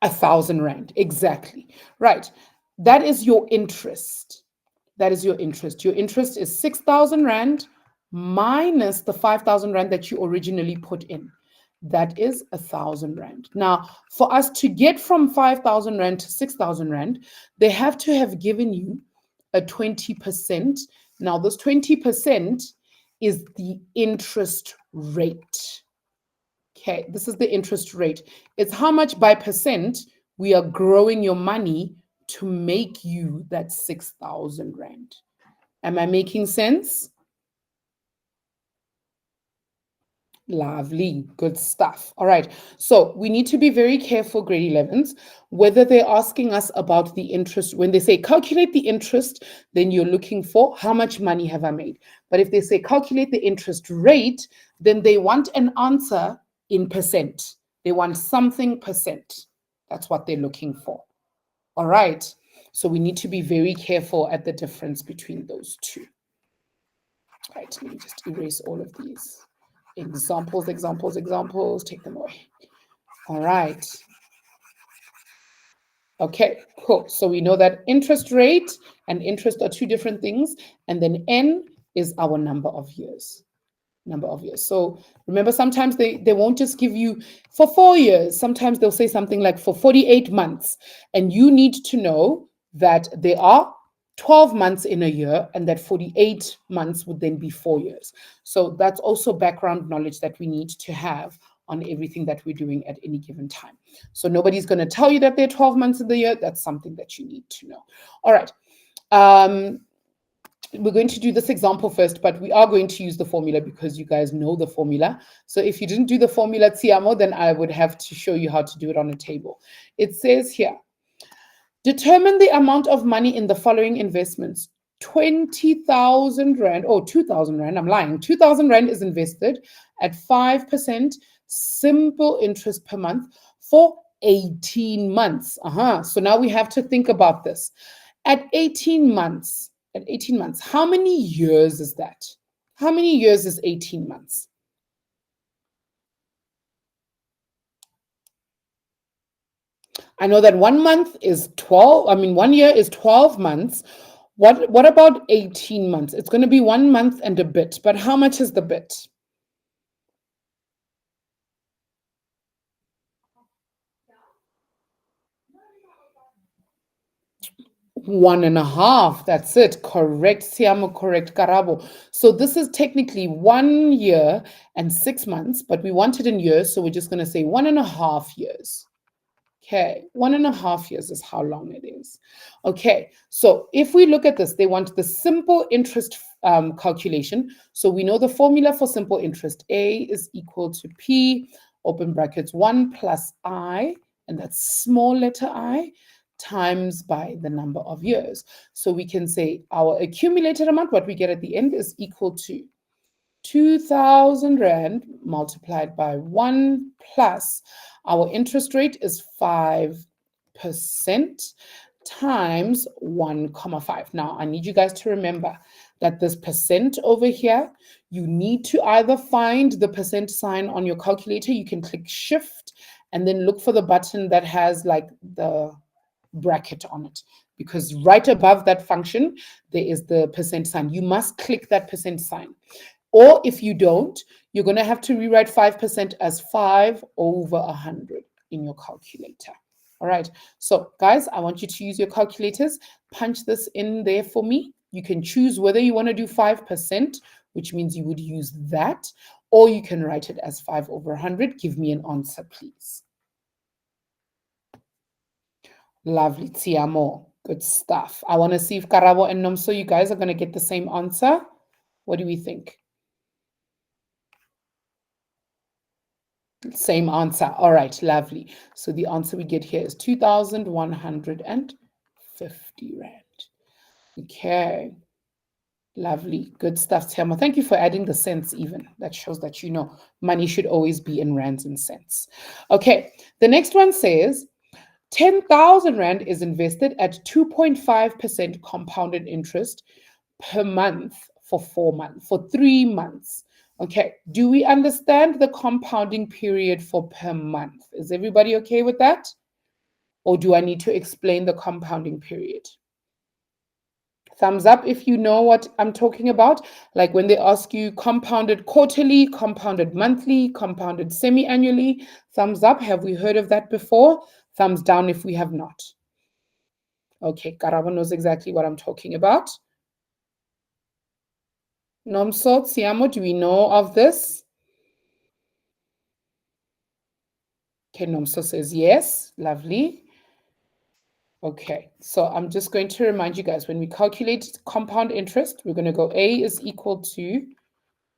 1,000 Rand, exactly. Right. That is your interest. That is your interest. Your interest is 6,000 Rand minus the 5,000 Rand that you originally put in. That is 1,000 Rand. Now, for us to get from 5,000 Rand to 6,000 Rand, they have to have given you a 20%. Now, this 20% is the interest rate. Okay, this is the interest rate. It's how much by percent we are growing your money to make you that 6,000 Rand. Am I making sense? Lovely, good stuff. All right, so we need to be very careful, grade 11s, whether they're asking us about the interest. When they say calculate the interest, then you're looking for how much money have I made. But if they say calculate the interest rate, then they want an answer in percent. They want something percent. That's what they're looking for. All right, so we need to be very careful at the difference between those two. All right, let me just erase all of these. Examples, take them away. All right. Okay, cool. So we know that interest rate and interest are two different things. And then N is our number of years. So remember, sometimes they won't just give you for 4 years. Sometimes they'll say something like for 48 months. And you need to know that there are 12 months in a year, and that 48 months would then be 4 years. So that's also background knowledge that we need to have on everything that we're doing at any given time. So nobody's going to tell you that there are 12 months in the year. That's something that you need to know. All right. We're going to do this example first, but we are going to use the formula because you guys know the formula. So if you didn't do the formula, Tiamo, then I would have to show you how to do it on a table. It says here, determine the amount of money in the following investments. 20,000 Rand, or 2,000 Rand, I'm lying. 2,000 Rand is invested at 5% simple interest per month for 18 months. So now we have to think about this. At 18 months, how many years is that? How many years is 18 months? I know that 1 month is 12. 1 year is 12 months. What about 18 months? It's going to be 1 month and a bit, but how much is the bit? 1.5. That's it. Correct, Siamo. Correct, Karabo. So this is technically 1 year and 6 months, but we want it in years, so we're just going to say 1.5 years. Okay, 1.5 years is how long it is. Okay, so if we look at this, they want the simple interest calculation. So we know the formula for simple interest. A is equal to P, open brackets, 1 plus I, and that's small letter I, times by the number of years. So we can say our accumulated amount, what we get at the end, is equal to 2,000 Rand multiplied by 1 plus our interest rate is 5% times 1,5. Now, I need you guys to remember that this percent over here, you need to either find the percent sign on your calculator. You can click Shift and then look for the button that has like the bracket on it, because right above that function, there is the percent sign. You must click that percent sign. Or if you don't, you're going to have to rewrite 5% as 5 over 100 in your calculator. All right. So guys, I want you to use your calculators. Punch this in there for me. You can choose whether you want to do 5%, which means you would use that, or you can write it as 5 over 100. Give me an answer, please. Lovely, Tiamo. Good stuff. I want to see if Karabo and Nomso, you guys are going to get the same answer. What do we think? Same answer. All right, lovely. So the answer we get here is 2,150 Rand. Okay. Lovely. Good stuff, Tiamo. Thank you for adding the cents even. That shows that you know money should always be in rands and cents. Okay. The next one says 10,000 Rand is invested at 2.5% compounded interest per month for 3 months. Okay, do we understand the compounding period for per month? Is everybody okay with that? Or do I need to explain the compounding period? Thumbs up if you know what I'm talking about. Like when they ask you compounded quarterly, compounded monthly, compounded semi-annually. Thumbs up. Have we heard of that before? Thumbs down if we have not. Okay, Karabo knows exactly what I'm talking about. Nomso, Tsiamo, do we know of this? Okay, Nomso says yes. Lovely. Okay, so I'm just going to remind you guys, when we calculate compound interest, we're going to go A is equal to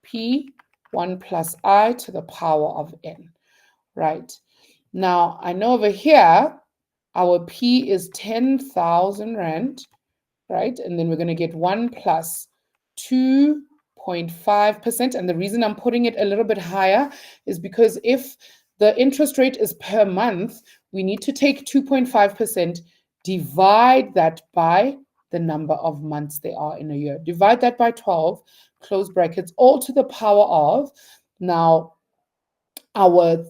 P1 plus I to the power of N, right? Now, I know over here, our P is 10,000 Rand, right? And then we're going to get 1 plus 2.5%. And the reason I'm putting it a little bit higher is because if the interest rate is per month, we need to take 2.5%, divide that by the number of months there are in a year. Divide that by 12, close brackets, all to the power of. Now, our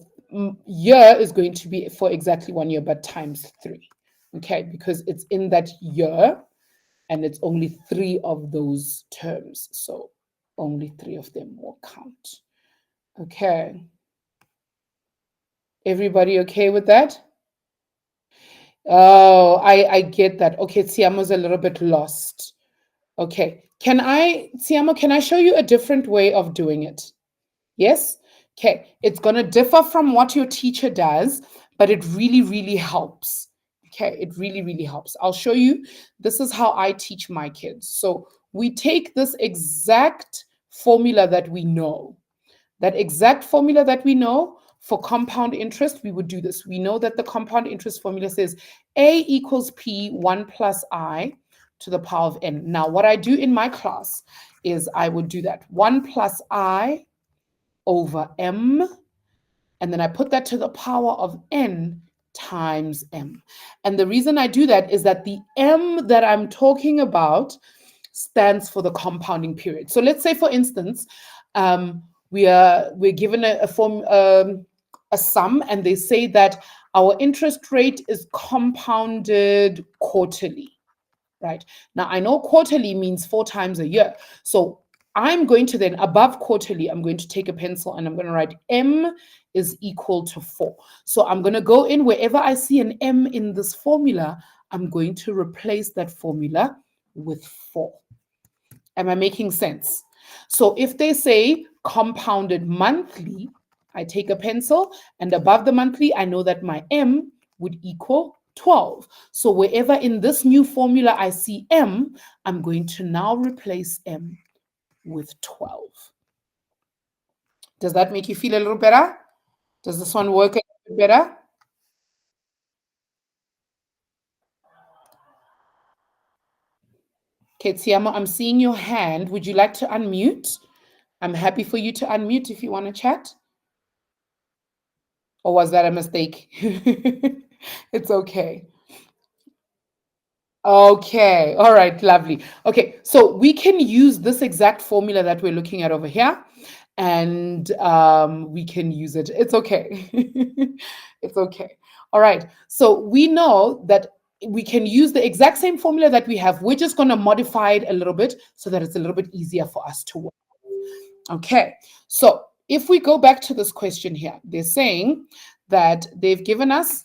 year is going to be for exactly 1 year, but times 3, okay? Because it's in that year, and it's only 3 of those terms. So only 3 of them will count. Okay. Everybody okay with that? Oh, I get that. Okay, Tsiamo's a little bit lost. Okay. Tsiamo, can I show you a different way of doing it? Yes? Okay. It's going to differ from what your teacher does, but it really, really helps. Okay. It really, really helps. I'll show you. This is how I teach my kids. So we take this exact formula that we know, for compound interest, we would do this. We know that the compound interest formula says A equals P 1 plus I to the power of N. Now, what I do in my class is I would do that 1 plus I over M, and then I put that to the power of N times M. And the reason I do that is that the M that I'm talking about stands for the compounding period. So let's say, for instance, we're given a sum, and they say that our interest rate is compounded quarterly, right? Now, I know quarterly means 4 times a year. So I'm going to then, above quarterly, I'm going to take a pencil and I'm going to write M is equal to 4. So I'm going to go in wherever I see an M in this formula, I'm going to replace that formula with 4. Am I making sense? So if they say compounded monthly, I take a pencil, and above the monthly, I know that my M would equal 12. So wherever in this new formula I see M, I'm going to now replace M with 12. Does that make you feel a little better? Does this one work a little bit better? Okay, Tsiamo, I'm seeing your hand. Would you like to unmute? I'm happy for you to unmute if you want to chat. Or was that a mistake? It's okay. Okay. All right. Lovely. Okay. So we can use this exact formula that we're looking at over here, and we can use it. It's okay. It's okay. All right. So we know that we can use the exact same formula that we have. We're just going to modify it a little bit so that it's a little bit easier for us to work. Okay. So if we go back to this question here, they're saying that they've given us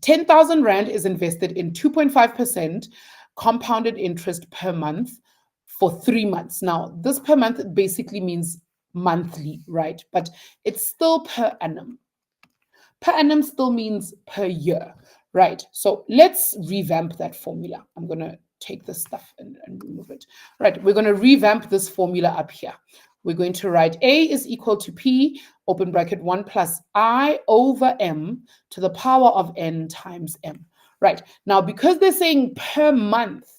10,000 Rand is invested in 2.5% compounded interest per month for 3 months. Now, this per month basically means monthly, right? But it's still per annum. Per annum still means per year, right? So let's revamp that formula. I'm going to take this stuff and remove it. Right, we're going to revamp this formula up here. We're going to write A is equal to P, open bracket 1 plus I over M to the power of N times M. Right, now because they're saying per month,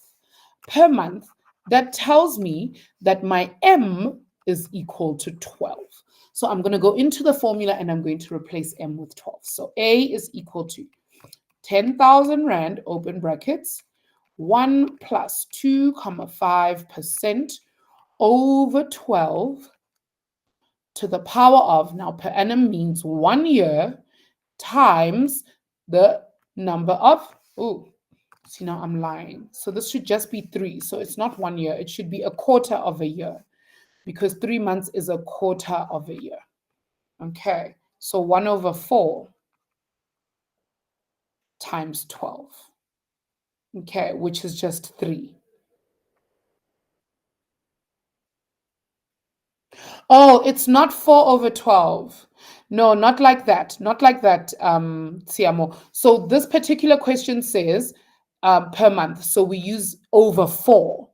that tells me that my M is equal to 12. So I'm going to go into the formula and I'm going to replace M with 12. So A is equal to 10,000 Rand, open brackets, 1 plus 2.5% over 12 to the power of, now per annum means 1 year, times the number of, See, now I'm lying. So this should just be 3. So it's not 1 year. It should be a quarter of a year, because 3 months is a quarter of a year. Okay, so 1/4 times 12. Okay, which is just 3. Oh, it's not 4/12. No, not like that. Not like that, Siamo. So this particular question says per month. So we use over 4.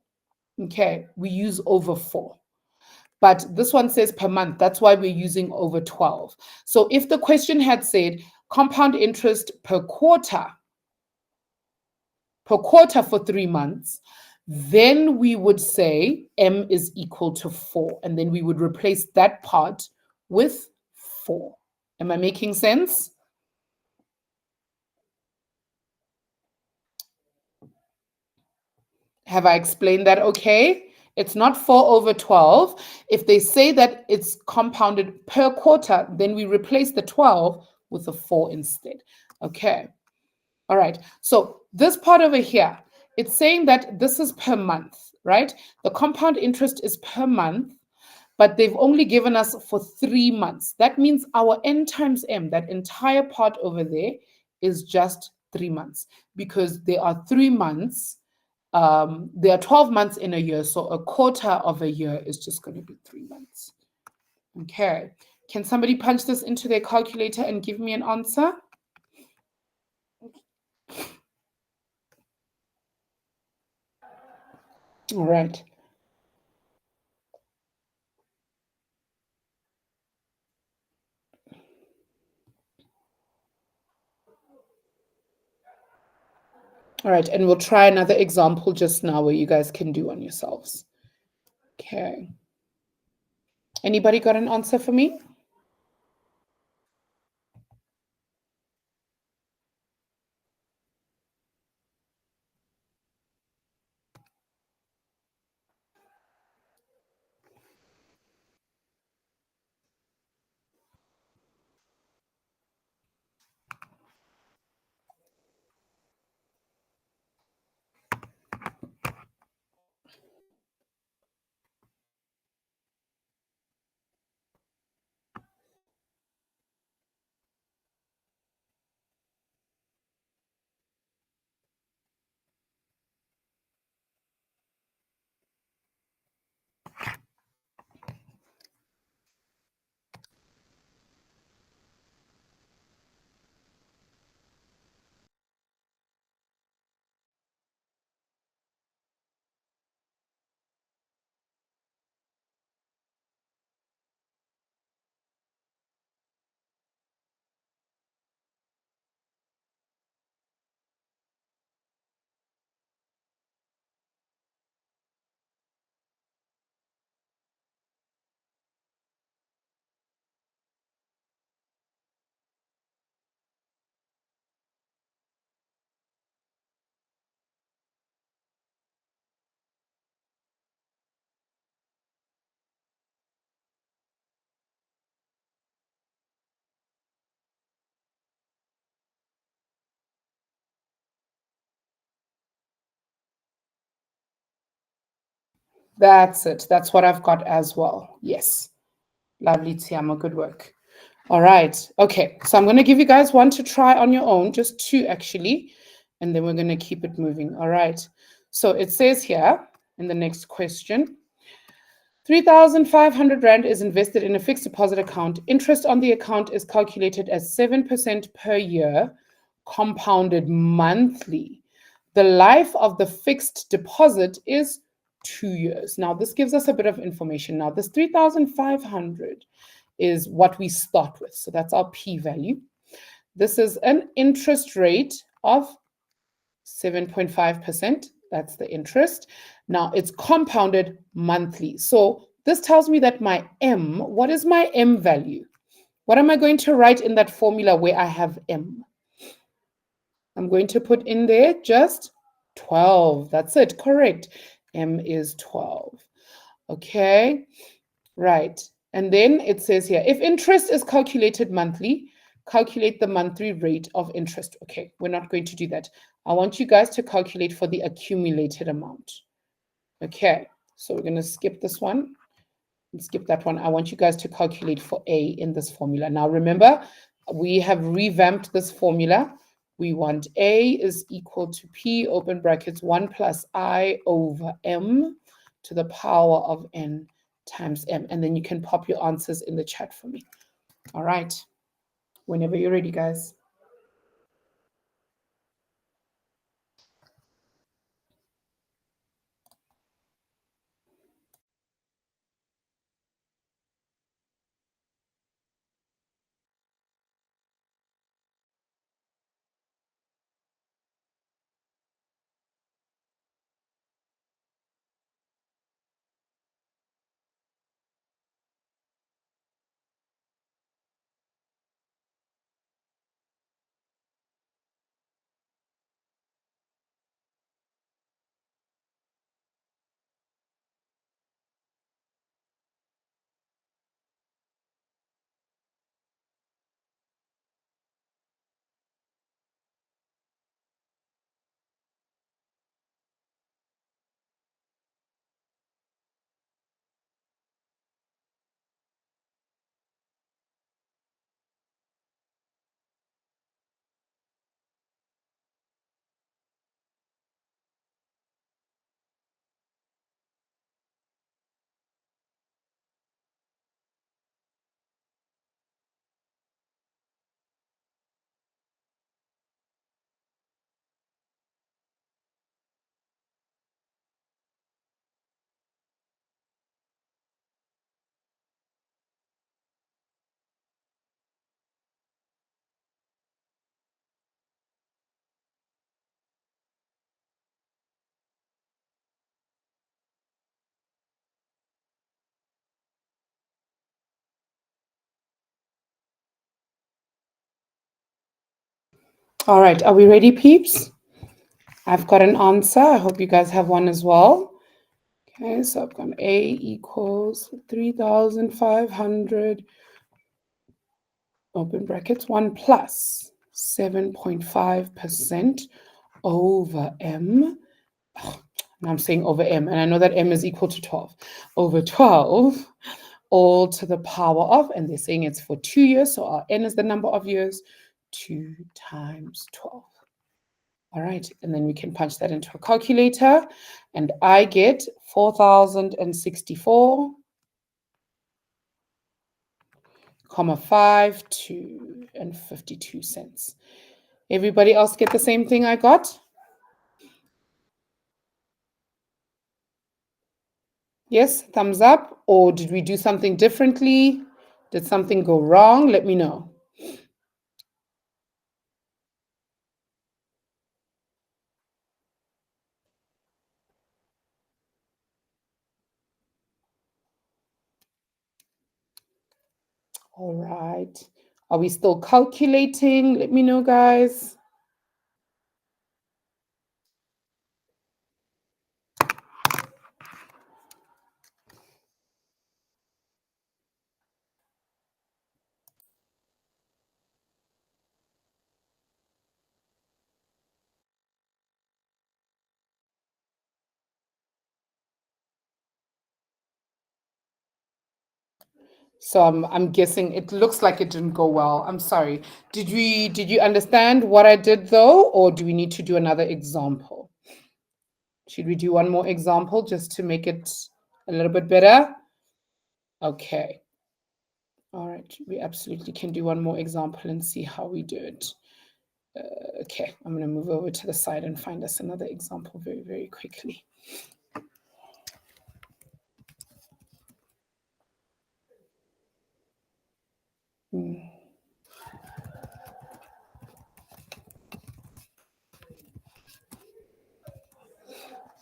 Okay, we use over 4. But this one says per month. That's why we're using over 12. So if the question had said compound interest per quarter for 3 months, then we would say M is equal to 4. And then we would replace that part with 4. Am I making sense? Have I explained that okay? It's not 4/12. If they say that it's compounded per quarter, then we replace the 12 with a 4 instead. Okay. All right. So this part over here, it's saying that this is per month, right? The compound interest is per month, but they've only given us for 3 months. That means our N times M, that entire part over there, is just 3 months, because there are 3 months. There are 12 months in a year, so a quarter of a year is just going to be 3 months. Okay. Can somebody punch this into their calculator and give me an answer? All right. All right, and we'll try another example just now where you guys can do on yourselves. Okay. Anybody got an answer for me? That's it. That's what I've got as well. Yes. Lovely, Tiamo. Good work. All right. Okay. So I'm going to give you guys one to try on your own, just 2 actually, and then we're going to keep it moving. All right. So it says here in the next question, 3,500 Rand is invested in a fixed deposit account. Interest on the account is calculated as 7% per year, compounded monthly. The life of the fixed deposit is 2 years. Now, this gives us a bit of information. Now, this 3,500 is what we start with. So that's our p-value. This is an interest rate of 7.5%. That's the interest. Now, it's compounded monthly. So this tells me that my M, what is my M value? What am I going to write in that formula where I have M? I'm going to put in there just 12. That's it. Correct. M is 12. Okay. Right. And then it says here, if interest is calculated monthly, calculate the monthly rate of interest. Okay, we're not going to do that. I want you guys to calculate for the accumulated amount. Okay, so we're going to skip this one and skip that one. I want you guys to calculate for A in this formula. Now remember, we have revamped this formula. We want A is equal to P, open brackets, 1 plus I over M to the power of N times M. And then you can pop your answers in the chat for me. All right, whenever you're ready, guys. All right, are we ready, peeps? I've got an answer. I hope you guys have one as well. Okay, so I've got A equals 3,500, open brackets, 1 plus 7.5% over M. Oh, now I'm saying over M, and I know that M is equal to 12. Over 12, all to the power of, and they're saying it's for 2 years, so our N is the number of years, 2 times 12. All right, and then we can punch that into a calculator, and I get 4,064, 52 and 52 cents. Everybody else get the same thing I got? Yes, thumbs up. Or did we do something differently? Did something go wrong? Let me know. All right. Are we still calculating? Let me know, guys. So I'm guessing it looks like it didn't go well. I'm sorry. Did you understand what I did though, or do we need to do another example? Should we do one more example just to make it a little bit better? Okay. All right. We absolutely can do one more example and see how we do it. Okay. I'm going to move over to the side and find us another example very, very quickly.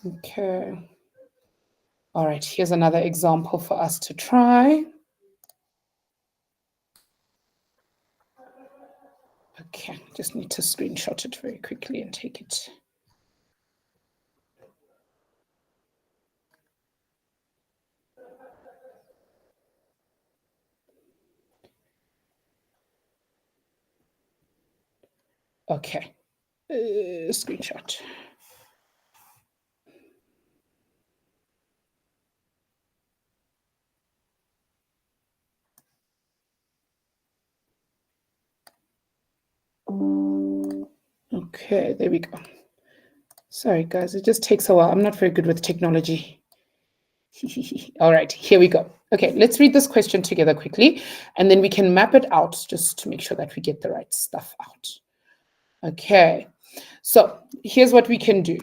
Okay. All right. Here's another example for us to try. Okay, just need to screenshot it very quickly and take it. Okay. Screenshot. Okay, there we go. Sorry, guys, it just takes a while. I'm not very good with technology. All right, here we go. Okay, let's read this question together quickly, and then we can map it out just to make sure that we get the right stuff out. Okay, so here's what we can do.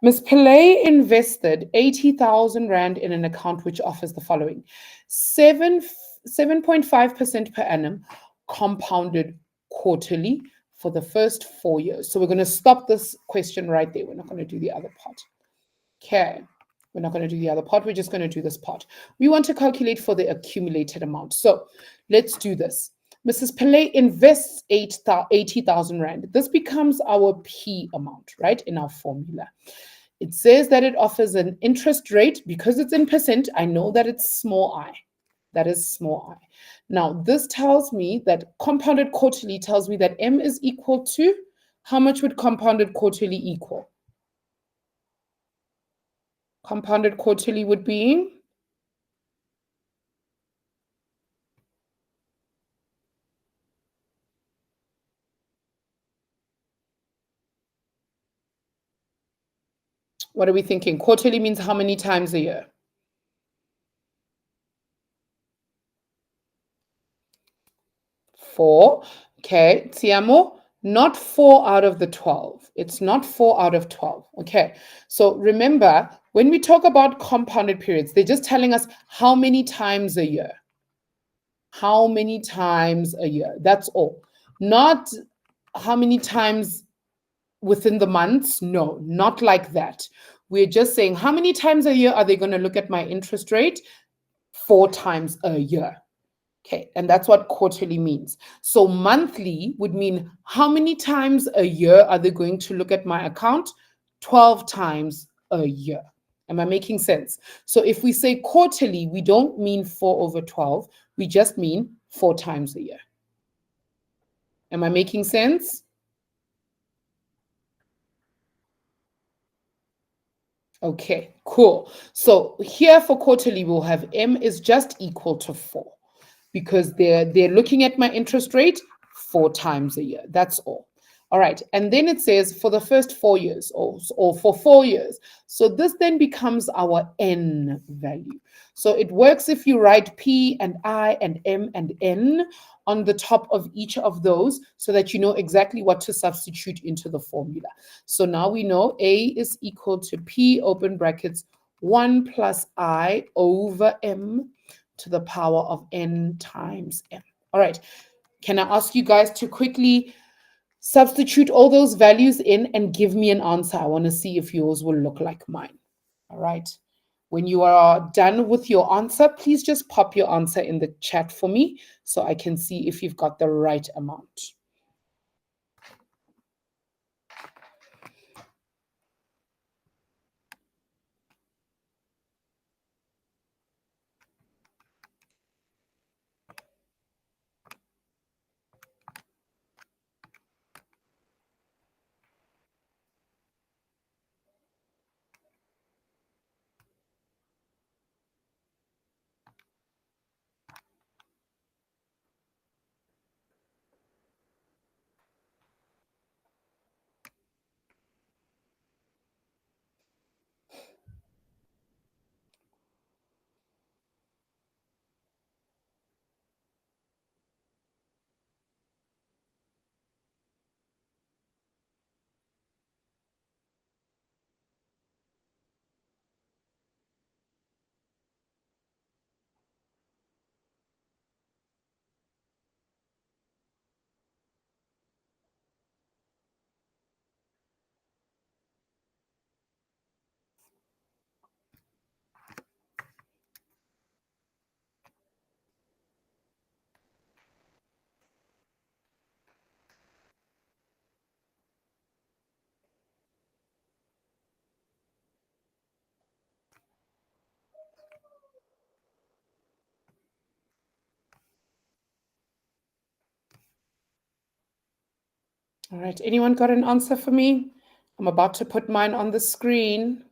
Ms. Pillay invested 80,000 Rand in an account which offers the following: 7.5% per annum compounded quarterly for the first 4 years. So we're going to stop this question right there. We're not going to do the other part. Okay. We're not going to do the other part. We're just going to do this part. We want to calculate for the accumulated amount. So let's do this. Mrs. Pillay invests 80,000 Rand. This becomes our P amount, right, in our formula. It says that it offers an interest rate. Because it's in percent, I know that it's small I. That is small I. Now, this tells me that compounded quarterly tells me that M is equal to, how much would compounded quarterly equal? Compounded quarterly would be, what are we thinking? Quarterly means how many times a year? 4. Okay, Tiamo, not 4 out of the 12. It's not 4 out of 12. Okay, so remember, when we talk about compounded periods, they're just telling us how many times a year. How many times a year? That's all. Not how many times within the months. No, not like that. We're just saying how many times a year are they going to look at my interest rate? 4 times a year. Okay, and that's what quarterly means. So monthly would mean how many times a year are they going to look at my account? 12 times a year. Am I making sense? So if we say quarterly, we don't mean 4 over 12. We just mean 4 times a year. Am I making sense? Okay, cool. So here for quarterly, we'll have M is just equal to 4, because they're looking at my interest rate 4 times a year. That's all. All right. And then it says for the first 4 years, or for 4 years. So this then becomes our N value. So it works if you write P and I and M and N on the top of each of those, so that you know exactly what to substitute into the formula. So now we know A is equal to P, open brackets, 1 plus I over M to the power of N times M. All right. Can I ask you guys to quickly substitute all those values in and give me an answer? I want to see if yours will look like mine. All right. When you are done with your answer, please just pop your answer in the chat for me so I can see if you've got the right amount. All right, anyone got an answer for me? I'm about to put mine on the screen.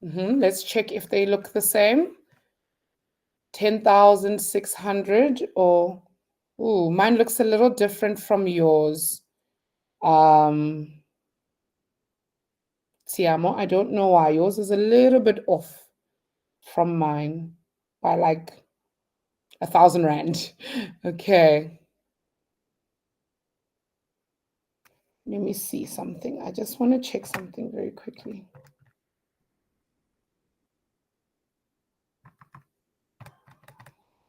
Let's check if they look the same. 10,600 or, ooh, mine looks a little different from yours. Tiamo, I don't know why. Yours is a little bit off from mine by like 1,000 Rand. Okay. Let me see something. I just want to check something very quickly.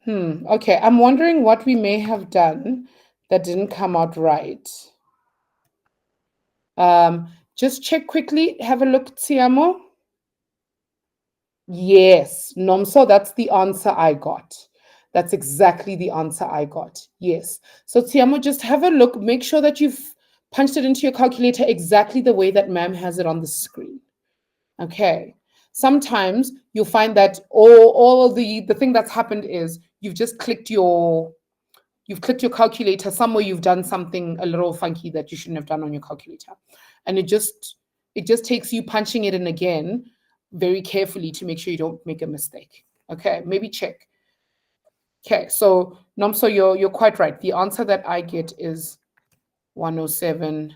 Okay, I'm wondering what we may have done that didn't come out right. Just check quickly. Have a look, Tiamo. Yes, Nomso, that's the answer I got. That's exactly the answer I got. Yes. So Tiamo, just have a look. Make sure that you've punched it into your calculator exactly the way that ma'am has it on the screen. Okay. Sometimes you'll find that all of the thing that's happened is you've just clicked your calculator somewhere, you've done something a little funky that you shouldn't have done on your calculator, and it just takes you punching it in again very carefully to make sure you don't make a mistake. Okay, maybe check. Okay, so Nomso, you're quite right. The answer that I get is 107.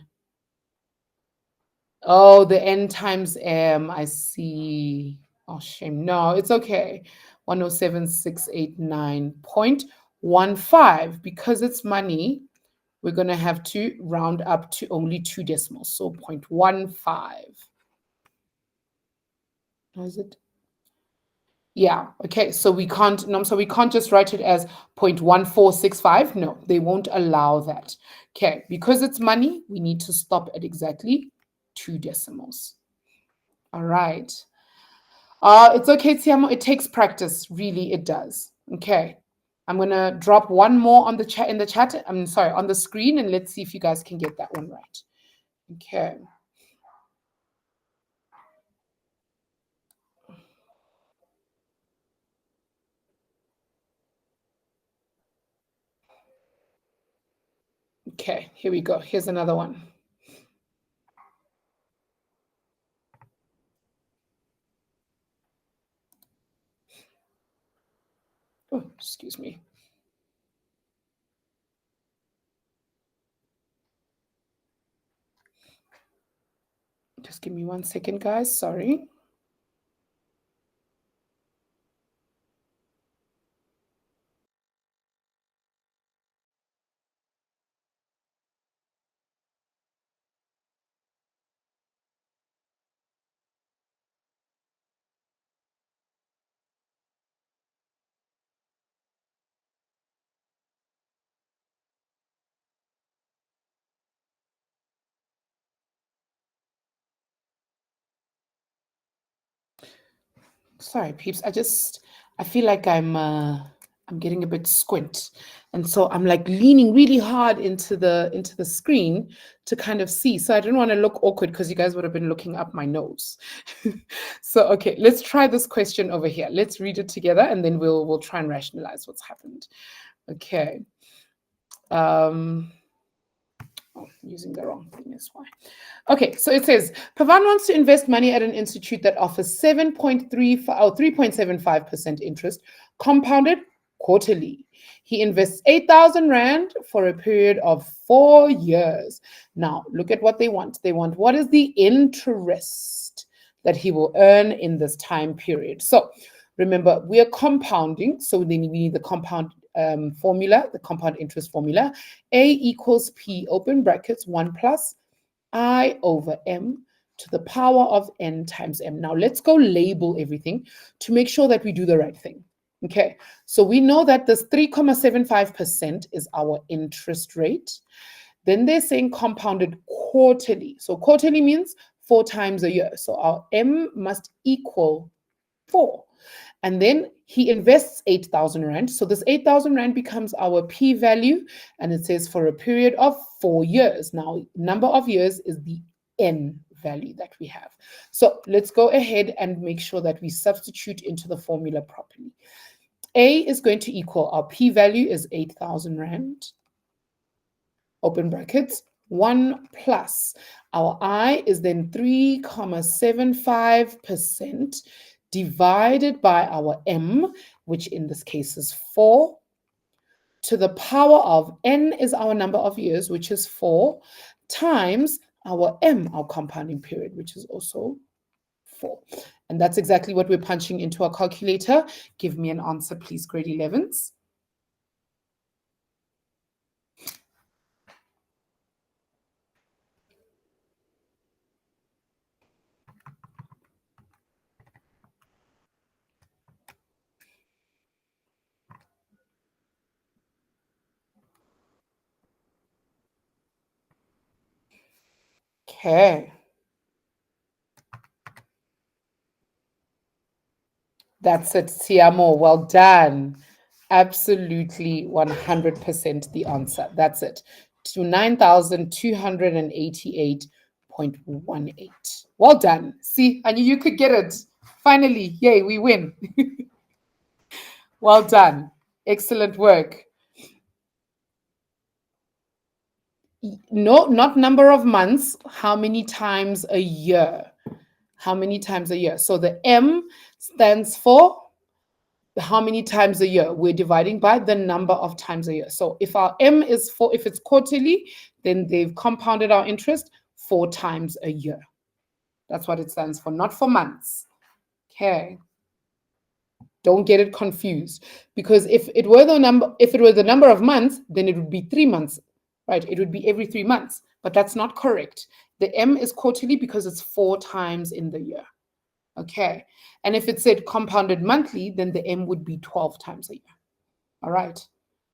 Oh, the n times m. I see. Oh, shame. No, it's okay. 107,689.15. Because it's money, we're going to have to round up to only 2 decimals. So 0.15. Is it? Yeah. Okay. So we can't just write it as 0.1465. No, they won't allow that. Okay. Because it's money, we need to stop at exactly 2 decimals. All right. It's okay, Tiamo. It takes practice. Really, it does. Okay. I'm gonna drop one more on the chat I'm sorry, on the screen, and let's see if you guys can get that one right. Okay. Okay, here we go. Here's another one. Oh, excuse me. Just give me 1 second, guys. Sorry. Sorry, peeps. I feel like I'm getting a bit squint. And so I'm like leaning really hard into the screen to kind of see. So I didn't want to look awkward because you guys would have been looking up my nose. So okay, let's try this question over here. Let's read it together and then we'll try and rationalize what's happened. Okay. Oh, I'm using the wrong thing, that's why. Okay, so it says, Pavan wants to invest money at an institute that offers 3.75% interest compounded quarterly. He invests 8,000 Rand for a period of 4 years. Now, look at what they want. They want what is the interest that he will earn in this time period. So remember, we are compounding, so then we need the compound formula, the compound interest formula. A equals P, open brackets, 1 plus I over M to the power of N times M. Now let's go label everything to make sure that we do the right thing. Okay, so we know that this 3.75% is our interest rate. Then they're saying compounded quarterly. So quarterly means 4 times a year. So our M must equal 4. And then he invests 8,000 Rand. So this 8,000 Rand becomes our P value. And it says for a period of 4 years. Now, number of years is the N value that we have. So let's go ahead and make sure that we substitute into the formula properly. A is going to equal, our p-value is 8,000 Rand, open brackets, 1 plus, our I is then 3.75% divided by our M, which in this case is 4, to the power of N is our number of years, which is 4, times our M, our compounding period, which is also 4. And that's exactly what we're punching into our calculator. Give me an answer, please, grade 11s. Okay. That's it, Siamo. Well done. Absolutely 100% the answer. That's it. To 9,288.18. Well done. See, I knew you could get it. Finally, yay, we win. Well done. Excellent work. No, not number of months. How many times a year? How many times a year? So the M stands for how many times a year. We're dividing by the number of times a year. So if our M is 4, if it's quarterly, then they've compounded our interest 4 times a year. That's what it stands for, not for months. Okay. Don't get it confused, because if it were the number of months, then it would be 3 months, right? It would be every 3 months, but that's not correct. The M is quarterly because it's 4 times in the year. Okay. And if it said compounded monthly, then the M would be 12 times a year. All right.